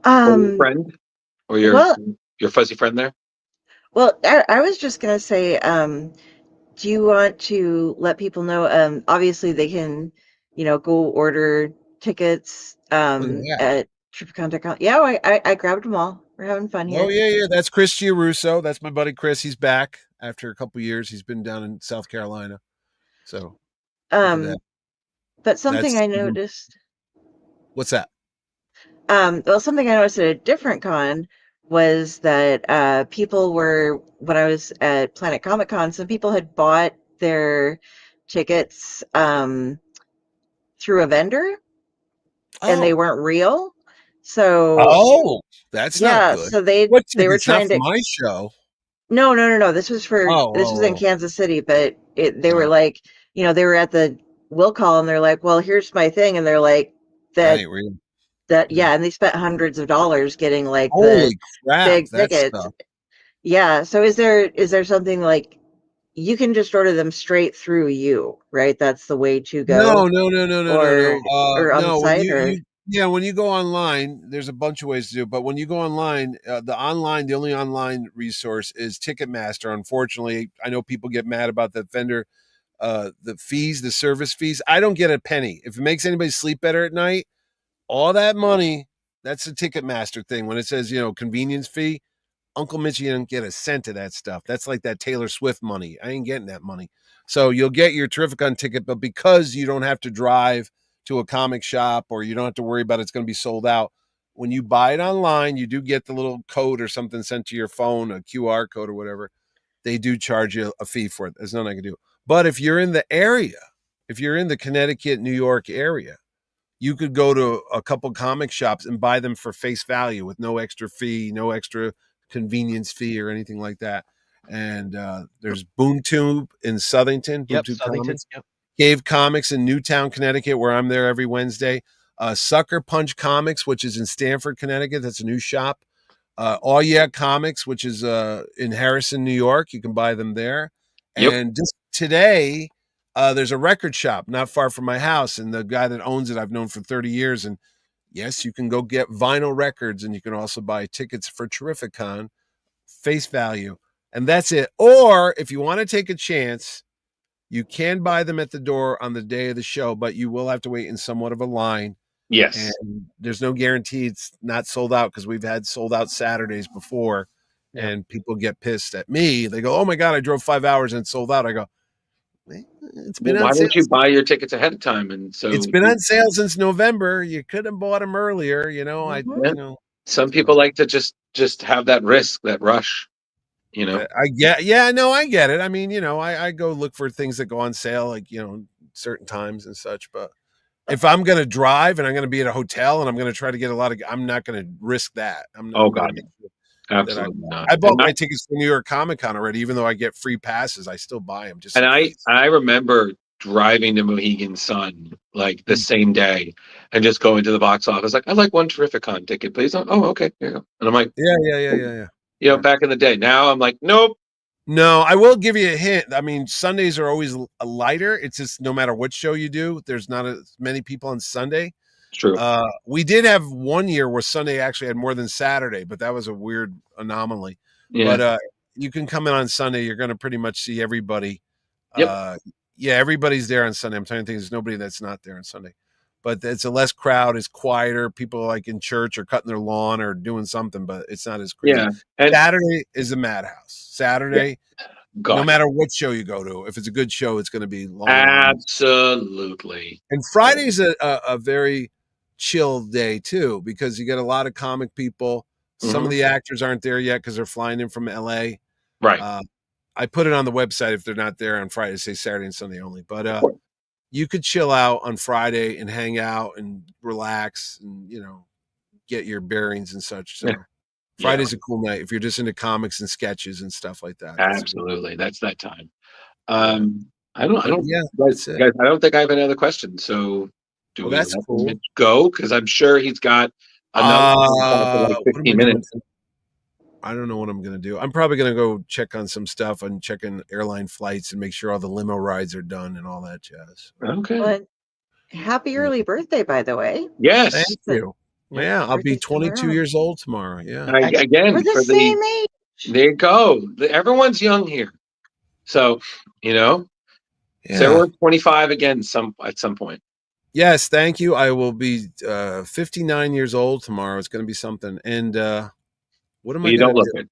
[SPEAKER 1] Or your friend, or your fuzzy friend there?
[SPEAKER 2] Well, I was just gonna say, do you want to let people know? Obviously, they can, go order tickets at TerrifiCon.com. Yeah, I grabbed them all. We're having fun here.
[SPEAKER 3] Oh yeah. That's Chris Giarusso. That's my buddy Chris. He's back after a couple years. He's been down in South Carolina. So,
[SPEAKER 2] but something I noticed.
[SPEAKER 3] What's that?
[SPEAKER 2] Something I noticed at a different con was that people were, when I was at Planet Comic Con, some people had bought their tickets through a vendor, and they weren't real. So
[SPEAKER 3] that's not
[SPEAKER 2] yeah,
[SPEAKER 3] good.
[SPEAKER 2] so they
[SPEAKER 3] What
[SPEAKER 2] were
[SPEAKER 3] tickets? Not
[SPEAKER 2] trying
[SPEAKER 3] for
[SPEAKER 2] to.
[SPEAKER 3] my show.
[SPEAKER 2] No. This was in
[SPEAKER 3] Oh.
[SPEAKER 2] Kansas City, but they were
[SPEAKER 3] Oh,
[SPEAKER 2] like, they were at the will call and they're like, well, here's my thing, and they're like
[SPEAKER 3] that
[SPEAKER 2] that
[SPEAKER 3] ain't real.
[SPEAKER 2] yeah, and they spent hundreds of dollars getting like the
[SPEAKER 3] Holy crap!
[SPEAKER 2] big
[SPEAKER 3] That
[SPEAKER 2] tickets.
[SPEAKER 3] stuff.
[SPEAKER 2] Yeah. So is there something like you can just order them straight through you, right? That's the way to go,
[SPEAKER 3] No.
[SPEAKER 2] or on the
[SPEAKER 3] No, when
[SPEAKER 2] site, or
[SPEAKER 3] when you go online, there's a bunch of ways to do it. But when you go online, the only online resource is Ticketmaster. Unfortunately, I know people get mad about the vendor, the fees, the service fees. I don't get a penny. If it makes anybody sleep better at night, all that money, that's the Ticketmaster thing. When it says, convenience fee, Uncle Mitch, you don't get a cent of that stuff. That's like that Taylor Swift money. I ain't getting that money. So you'll get your TerrifiCon ticket, but because you don't have to drive to a comic shop or you don't have to worry about it's going to be sold out, when you buy it online, you do get the little code or something sent to your phone, a QR code or whatever. They do charge you a fee for it. There's nothing I can do. But if you're in the area, if you're in the Connecticut, New York area, you could go to a couple comic shops and buy them for face value with no extra fee, no extra convenience fee or anything like that. And there's Boom Tube in Southington, Boom Tube Comics, Cave Comics in Newtown, Connecticut, where I'm there every Wednesday. Sucker Punch Comics, which is in Stamford, Connecticut. That's a new shop. All Yeah Comics, which is in Harrison, New York. You can buy them there.
[SPEAKER 1] Yep.
[SPEAKER 3] And just today, there's a record shop not far from my house, and the guy that owns it I've known for 30 years. And yes, you can go get vinyl records, and you can also buy tickets for TerrifiCon, face value, and that's it. Or if you want to take a chance, you can buy them at the door on the day of the show, but you will have to wait in somewhat of a line.
[SPEAKER 1] Yes.
[SPEAKER 3] And there's no guarantee it's not sold out, because we've had sold out Saturdays before, and people get pissed at me. They go, "Oh my God, I drove 5 hours and it sold out." I go, "It's been on
[SPEAKER 1] why
[SPEAKER 3] sale.
[SPEAKER 1] don't you buy your tickets ahead of time?" And so
[SPEAKER 3] It's been on sale since November. You could have bought them earlier,
[SPEAKER 1] some people like to just have that risk, that rush.
[SPEAKER 3] I get, yeah, no, I get it. I mean, I go look for things that go on sale, like, certain times and such. But if I'm going to drive and I'm going to be at a hotel and I'm going to try to get I'm not going to risk that. I'm
[SPEAKER 1] Oh
[SPEAKER 3] going
[SPEAKER 1] God,
[SPEAKER 3] to make sure
[SPEAKER 1] absolutely not.
[SPEAKER 3] I bought my tickets for New York Comic Con already, even though I get free passes. I still buy them. Just
[SPEAKER 1] and I remember driving to Mohegan Sun like the same day and just going to the box office like, "I'd like one TerrifiCon ticket, please." Oh, okay, here you go. And I'm like,
[SPEAKER 3] yeah.
[SPEAKER 1] Back in the day. Now I'm like, nope.
[SPEAKER 3] No, I will give you a hint. I mean, Sundays are always lighter. It's just no matter what show you do, there's not as many people on Sunday.
[SPEAKER 1] It's true.
[SPEAKER 3] We did have one year where Sunday actually had more than Saturday, but that was a weird anomaly.
[SPEAKER 1] Yeah.
[SPEAKER 3] But you can come in on Sunday. You're going to pretty much see everybody.
[SPEAKER 1] Yep.
[SPEAKER 3] Everybody's there on Sunday. I'm trying to think. There's nobody that's not there on Sunday. But it's a less crowd. It's quieter. People like in church or cutting their lawn or doing something, but it's not as crazy.
[SPEAKER 1] Yeah.
[SPEAKER 3] And Saturday is a madhouse. Saturday,
[SPEAKER 1] God.
[SPEAKER 3] no matter what show you go to, if it's a good show, it's going to be long.
[SPEAKER 1] Absolutely.
[SPEAKER 3] And Friday's a very chill day too, because you get a lot of comic people. Some of the actors aren't there yet because they're flying in from LA.
[SPEAKER 1] Right.
[SPEAKER 3] I put it on the website if they're not there on Friday, say Saturday and Sunday only. But you could chill out on Friday and hang out and relax and, get your bearings and such. So Friday's a cool night if you're just into comics and sketches and stuff like that.
[SPEAKER 1] Absolutely. That's that time. I don't
[SPEAKER 3] that's it.
[SPEAKER 1] Guys, I don't think I have any other questions. So do we
[SPEAKER 3] that's cool.
[SPEAKER 1] Mitch go? Because I'm sure he's got another 15 minutes.
[SPEAKER 3] I don't know what I'm going to do. I'm probably going to go check on some stuff and check in airline flights and make sure all the limo rides are done and all that jazz.
[SPEAKER 1] Okay.
[SPEAKER 2] But happy early birthday, by the way.
[SPEAKER 1] Yes.
[SPEAKER 3] Thank you. Yeah, I'll be 22 years old tomorrow. Yeah.
[SPEAKER 1] Again,
[SPEAKER 2] we're the same age.
[SPEAKER 1] There you go. Everyone's young here. So, Sarah's 25 again at some point.
[SPEAKER 3] Yes, thank you. I will be 59 years old tomorrow. It's going to be something. And what am I going to do?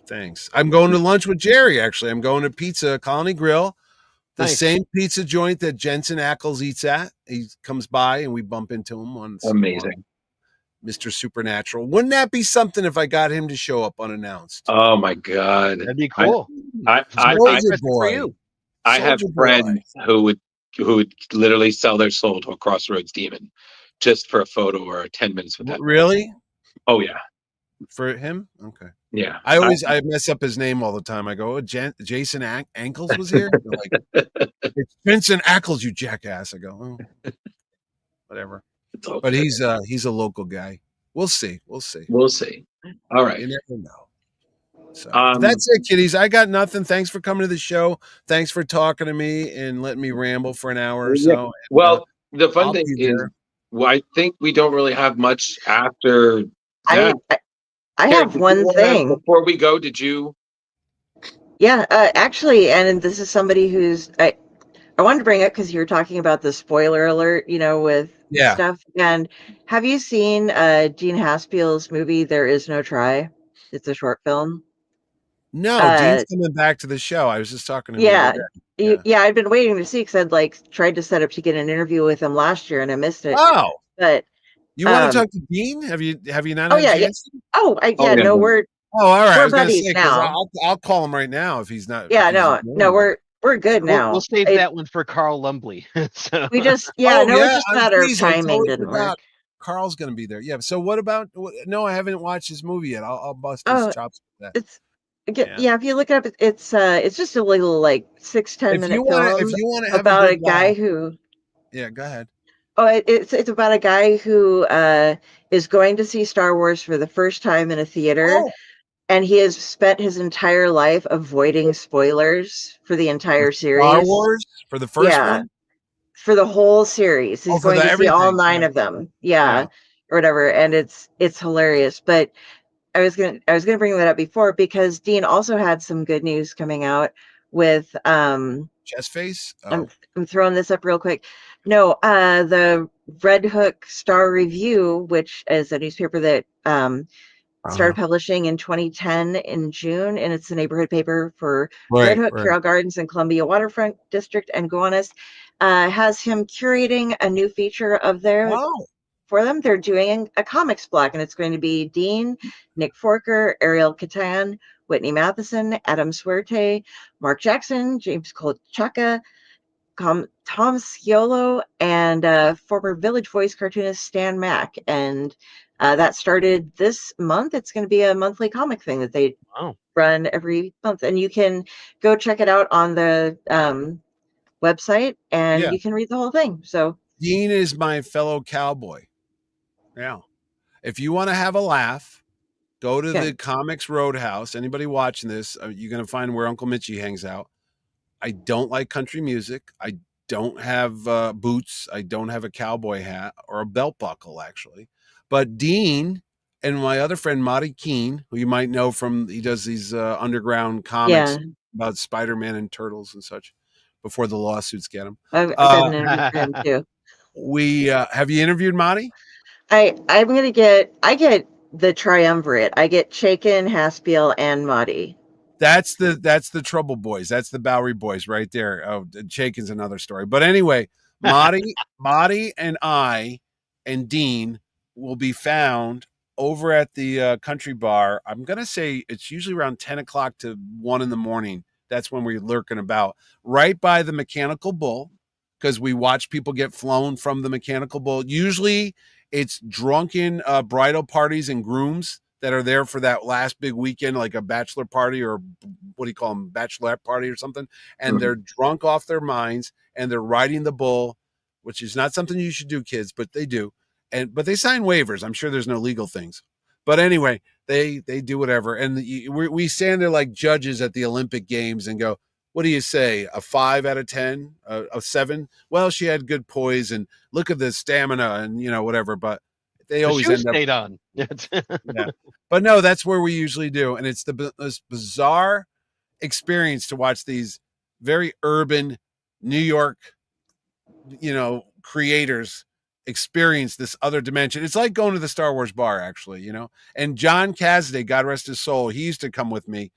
[SPEAKER 3] Thanks. I'm going to lunch with Jerry, actually. I'm going to Pizza Colony Grill, the same pizza joint that Jensen Ackles eats at. He comes by and we bump into him on
[SPEAKER 1] Amazing.
[SPEAKER 3] Mr. Supernatural. Wouldn't that be something if I got him to show up unannounced?
[SPEAKER 1] Oh my God.
[SPEAKER 6] That'd be cool.
[SPEAKER 1] I have friends who would literally sell their soul to a Crossroads demon. just for a photo or 10 minutes with that.
[SPEAKER 3] Really?
[SPEAKER 1] Oh yeah.
[SPEAKER 3] For him? Okay.
[SPEAKER 1] Yeah.
[SPEAKER 3] I mess up his name all the time. I go, Jason Ankles was here? They're like, it's Vincent Ackles, you jackass. I go, oh, whatever. But he's a local guy. We'll see. We'll see.
[SPEAKER 1] We'll see. All right.
[SPEAKER 3] You never know. So that's it, kiddies. I got nothing. Thanks for coming to the show. Thanks for talking to me and letting me ramble for an hour or so.
[SPEAKER 1] Well, the fun thing is, I think we don't really have much after that.
[SPEAKER 2] I have one thing
[SPEAKER 1] before we go. Did you?
[SPEAKER 2] Yeah, actually, and this is somebody who's I wanted to bring up because you were talking about the spoiler alert, with stuff. And have you seen Gene Haspel's movie "There Is No Try"? It's a short film.
[SPEAKER 3] No, Dean's coming back to the show. I was just talking to him.
[SPEAKER 2] Yeah, I'd been waiting to see because I'd tried to set up to get an interview with him last year and I missed it.
[SPEAKER 3] Oh,
[SPEAKER 2] but
[SPEAKER 3] you want to talk to Dean? Have you not?
[SPEAKER 2] Oh yeah, no, we're
[SPEAKER 3] all right.
[SPEAKER 2] We're buddies now.
[SPEAKER 3] I'll call him right now if he's not.
[SPEAKER 2] Yeah, no, we're good now.
[SPEAKER 6] We'll save that one for Carl Lumbley. So
[SPEAKER 2] we just it's just a matter of timing didn't work.
[SPEAKER 3] Carl's going to be there. Yeah. So what about? No, I haven't watched his movie yet. I'll bust his chops with that.
[SPEAKER 2] If you look it up, it's just a little 6-10 minute film.
[SPEAKER 3] If you want to have
[SPEAKER 2] about a guy who.
[SPEAKER 3] Yeah, go ahead.
[SPEAKER 2] Oh, it's about a guy who is going to see Star Wars for the first time in a theater, and he has spent his entire life avoiding spoilers for the entire series.
[SPEAKER 3] Star Wars for the first one?
[SPEAKER 2] For the whole series. He's going to see all 9 of them. Yeah, or whatever, and it's hilarious. But I was gonna bring that up before because Dean also had some good news coming out with
[SPEAKER 3] Chest Face.
[SPEAKER 2] I'm throwing this up real quick. No, the Red Hook Star Review, which is a newspaper that started publishing in 2010 in June, and it's a neighborhood paper for Red Hook, Carroll Gardens, and Columbia Waterfront District and Gowanus, has him curating a new feature of their.
[SPEAKER 3] Wow.
[SPEAKER 2] For them, they're doing a comics block, and it's going to be Dean, Nick Forker, Ariel Catan, Whitney Matheson, Adam Suerte, Mark Jackson, James Kolchaka, Tom Sciolo, and former Village Voice cartoonist Stan Mack. And that started this month. It's going to be a monthly comic thing that they run every month, and you can go check it out on the website, and you can read the whole thing. So
[SPEAKER 3] Dean is my fellow cowboy. Yeah. If you want to have a laugh, go to the Comics Roadhouse. Anybody watching this, you're going to find where Uncle Mitchie hangs out. I don't like country music. I don't have boots. I don't have a cowboy hat or a belt buckle, actually. But Dean and my other friend, Marty Keene, who you might know from, he does these underground comics about Spider-Man and turtles and such before the lawsuits get him.
[SPEAKER 2] I've been interviewed him too.
[SPEAKER 3] Have you interviewed Marty?
[SPEAKER 2] I get the triumvirate. I get Chaikin, Haspel, and Mahdi.
[SPEAKER 3] That's the Trouble Boys. That's the Bowery Boys right there. Oh, Chaikin's another story. But anyway, Mahdi and I and Dean will be found over at the country bar. I'm going to say it's usually around 10 o'clock to 1 in the morning. That's when we're lurking about right by the Mechanical Bull, because we watch people get flown from the Mechanical Bull. Usually it's drunken bridal parties and grooms that are there for that last big weekend, like a bachelor party or what do you call them, bachelorette party or something. And they're drunk off their minds and they're riding the bull, which is not something you should do, kids, but they do. But they sign waivers. I'm sure there's no legal things. But anyway, they do whatever. And we stand there like judges at the Olympic Games and go, what do you say? A 5 out of 10, a 7? Well, she had good poise and look at the stamina and whatever. But they always end up.
[SPEAKER 6] Stayed on.
[SPEAKER 3] Yeah. But no, that's where we usually do, and it's this bizarre experience to watch these very urban New York, creators experience this other dimension. It's like going to the Star Wars bar, actually, And John Cassaday, God rest his soul, he used to come with me.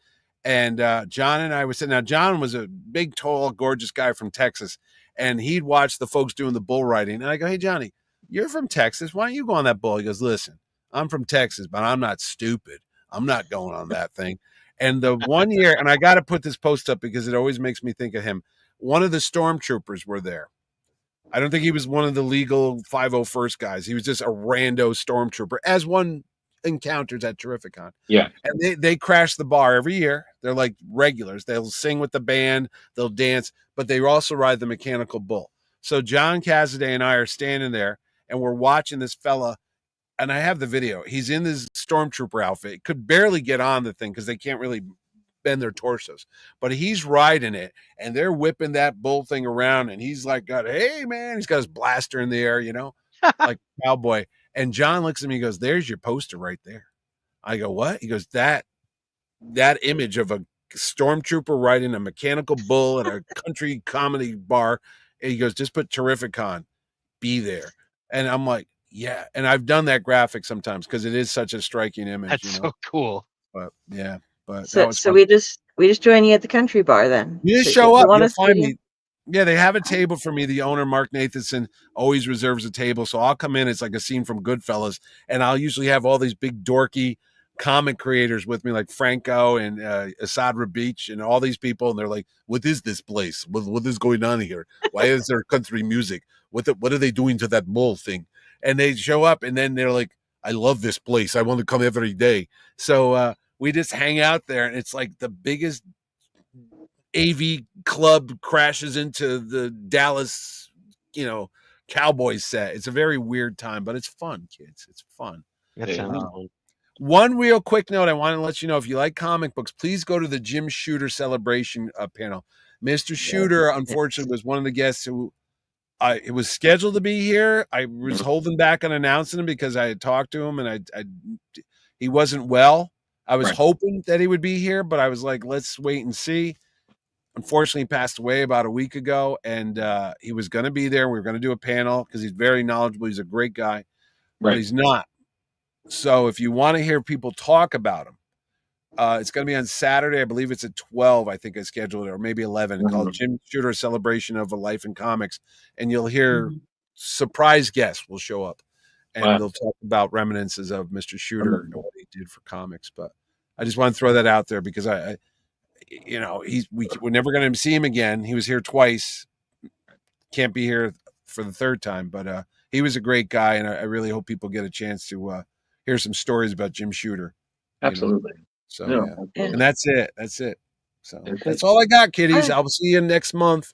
[SPEAKER 3] And John and I were sitting. Now, John was a big, tall, gorgeous guy from Texas, and he'd watch the folks doing the bull riding. And I go, hey, Johnny, you're from Texas. Why don't you go on that bull? He goes, listen, I'm from Texas, but I'm not stupid. I'm not going on that thing. And the one year, and I got to put this post up because it always makes me think of him. One of the stormtroopers were there. I don't think he was one of the legal 501st guys. He was just a rando stormtrooper, as one encounters at TerrifiCon.
[SPEAKER 1] Yeah.
[SPEAKER 3] And they crash the bar every year. They're like regulars. They'll sing with the band, they'll dance, but they also ride the mechanical bull. So John Cassaday and I are standing there, and we're watching this fella, and I have the video. He's in this stormtrooper outfit. Could barely get on the thing because they can't really bend their torsos, but he's riding it, and they're whipping that bull thing around, and he's like, hey man, he's got his blaster in the air, like cowboy. And John looks at me and goes, there's your poster right there. I go, what? He goes, that image of a stormtrooper riding a mechanical bull at a country comedy bar. And he goes, just put TerrifiCon, be there. And I'm like, yeah. And I've done that graphic sometimes because it is such a striking image.
[SPEAKER 6] That's so cool.
[SPEAKER 3] But yeah, but
[SPEAKER 2] so we just join you at the country bar then.
[SPEAKER 3] You just show up. You'll find me. Yeah, they have a table for me. The owner, Mark Nathanson, always reserves a table. So I'll come in. It's like a scene from Goodfellas. And I'll usually have all these big dorky comic creators with me, like Franco and Assad Rabich and all these people. And they're like, what is this place? What is going on here? Why is there country music? What are they doing to that bull thing? And they show up, and then they're like, I love this place. I want to come every day. So we just hang out there, and it's like the biggest AV club crashes into the Dallas, Cowboys set. It's a very weird time, but it's fun, kids. It's fun.
[SPEAKER 6] That sounds fun.
[SPEAKER 3] One real quick note I want to let you know, if you like comic books, please go to the Jim Shooter celebration panel. Mr. Shooter, unfortunately, was one of the guests who it was scheduled to be here. I was holding back on announcing him because I had talked to him, and he wasn't well. I was hoping that he would be here, but I was like, let's wait and see. Unfortunately, he passed away about a week ago, and he was going to be there. We were going to do a panel because he's very knowledgeable. He's a great guy, but he's not. So if you want to hear people talk about him, it's going to be on Saturday. I believe it's at 12. I think I scheduled it, or maybe 11. Called Jim Shooter Celebration of a Life in Comics, and you'll hear surprise guests will show up, and they'll talk about reminiscences of Mr. Shooter and what he did for comics. But I just want to throw that out there because we're never going to see him again. He was here twice, can't be here for the third time, but he was a great guy, and I really hope people get a chance to hear some stories about Jim Shooter.
[SPEAKER 1] Absolutely.
[SPEAKER 3] So and that's it. So that's all I got, kiddies. I'll see you next month.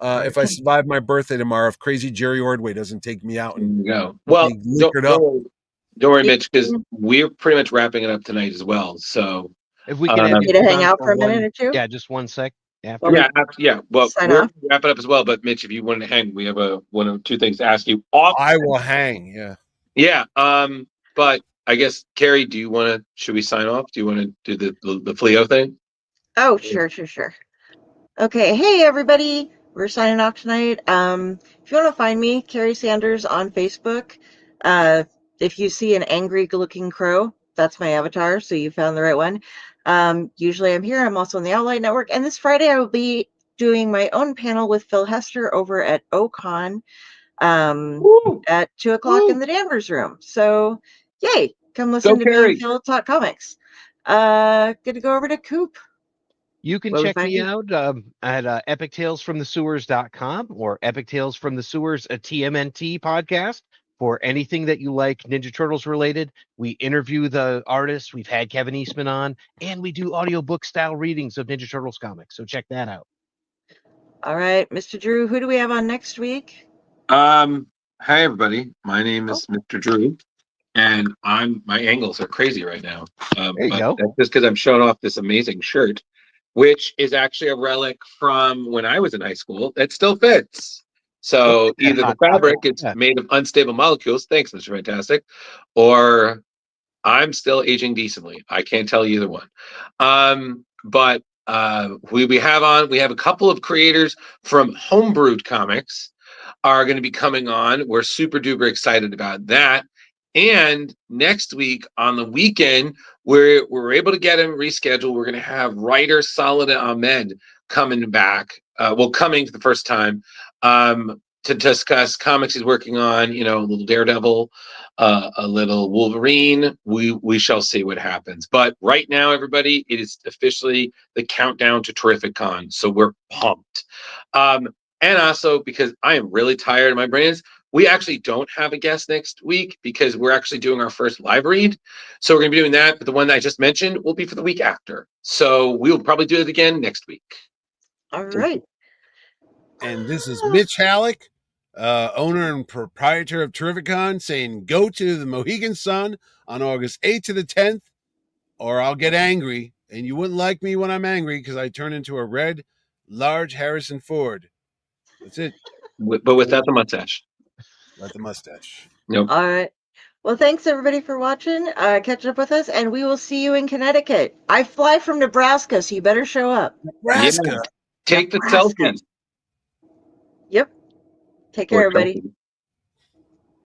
[SPEAKER 3] If I survive my birthday tomorrow, if crazy Jerry Ordway doesn't take me out and
[SPEAKER 1] go. Well, don't worry, Mitch, because we're pretty much wrapping it up tonight as well. So
[SPEAKER 6] if we can
[SPEAKER 2] get to hang out for a minute or two.
[SPEAKER 6] Yeah, just 1 sec.
[SPEAKER 1] Yeah. Well, we're wrapping up as well. But Mitch, if you want to hang, we have one or two things to ask you.
[SPEAKER 3] I will hang. Yeah.
[SPEAKER 1] Yeah. But I guess, Carrie, should we sign off? Do you want to do the Fleo thing?
[SPEAKER 2] Oh, sure. Okay. Hey, everybody. We're signing off tonight. If you want to find me, Carrie Sanders on Facebook. If you see an angry looking crow, that's my avatar. So you found the right one. Usually I'm here. I'm also on the Outlight Network. And this Friday I will be doing my own panel with Phil Hester over at OCon at 2:00 in the Danvers room. So yay, come listen to me and Phil talk comics. Good to go over to Coop.
[SPEAKER 6] You can check me out at epictalesfromthesewers.com or Epic Tales from the Sewers, a TMNT podcast. For anything that you like Ninja Turtles related, we interview the artists. We've had Kevin Eastman on, and we do audiobook style readings of Ninja Turtles comics. So check that out.
[SPEAKER 2] All right, Mr. Drew, who do we have on next week?
[SPEAKER 1] Hi everybody. My name is Mr. Drew, and my angles are crazy right now.
[SPEAKER 6] There you go.
[SPEAKER 1] That's just because I'm showing off this amazing shirt, which is actually a relic from when I was in high school. It still fits. So either the fabric is made of unstable molecules, thanks, Mr. Fantastic, or I'm still aging decently. I can't tell you either one. But we have a couple of creators from Homebrewed Comics are going to be coming on. We're super duper excited about that. And next week on the weekend, we're able to get him rescheduled. We're going to have writer Salada Ahmed coming back. Coming for the first time. To discuss comics he's working on, a little Daredevil, a little Wolverine. We shall see what happens. But right now, everybody, it is officially the countdown to TerrifiCon, so we're pumped. And also because I am really tired of my brains. We actually don't have a guest next week because we're actually doing our first live read. So we're going to be doing that. But the one that I just mentioned will be for the week after. So we'll probably do it again next week.
[SPEAKER 2] All right.
[SPEAKER 3] And this is Mitch Hallock, owner and proprietor of TerrifiCon, saying go to the Mohegan Sun on August 8th to the 10th, or I'll get angry. And you wouldn't like me when I'm angry because I turn into a red, large Harrison Ford. That's it.
[SPEAKER 1] But without the mustache.
[SPEAKER 3] Without the mustache.
[SPEAKER 1] Nope.
[SPEAKER 2] All right. Well, thanks everybody for watching, catching up with us, and we will see you in Connecticut. I fly from Nebraska, so you better show up.
[SPEAKER 3] Nebraska.
[SPEAKER 1] Yeah. Take
[SPEAKER 2] Nebraska.
[SPEAKER 1] the selfies.
[SPEAKER 2] Yep. Take care, everybody.
[SPEAKER 1] Selfies.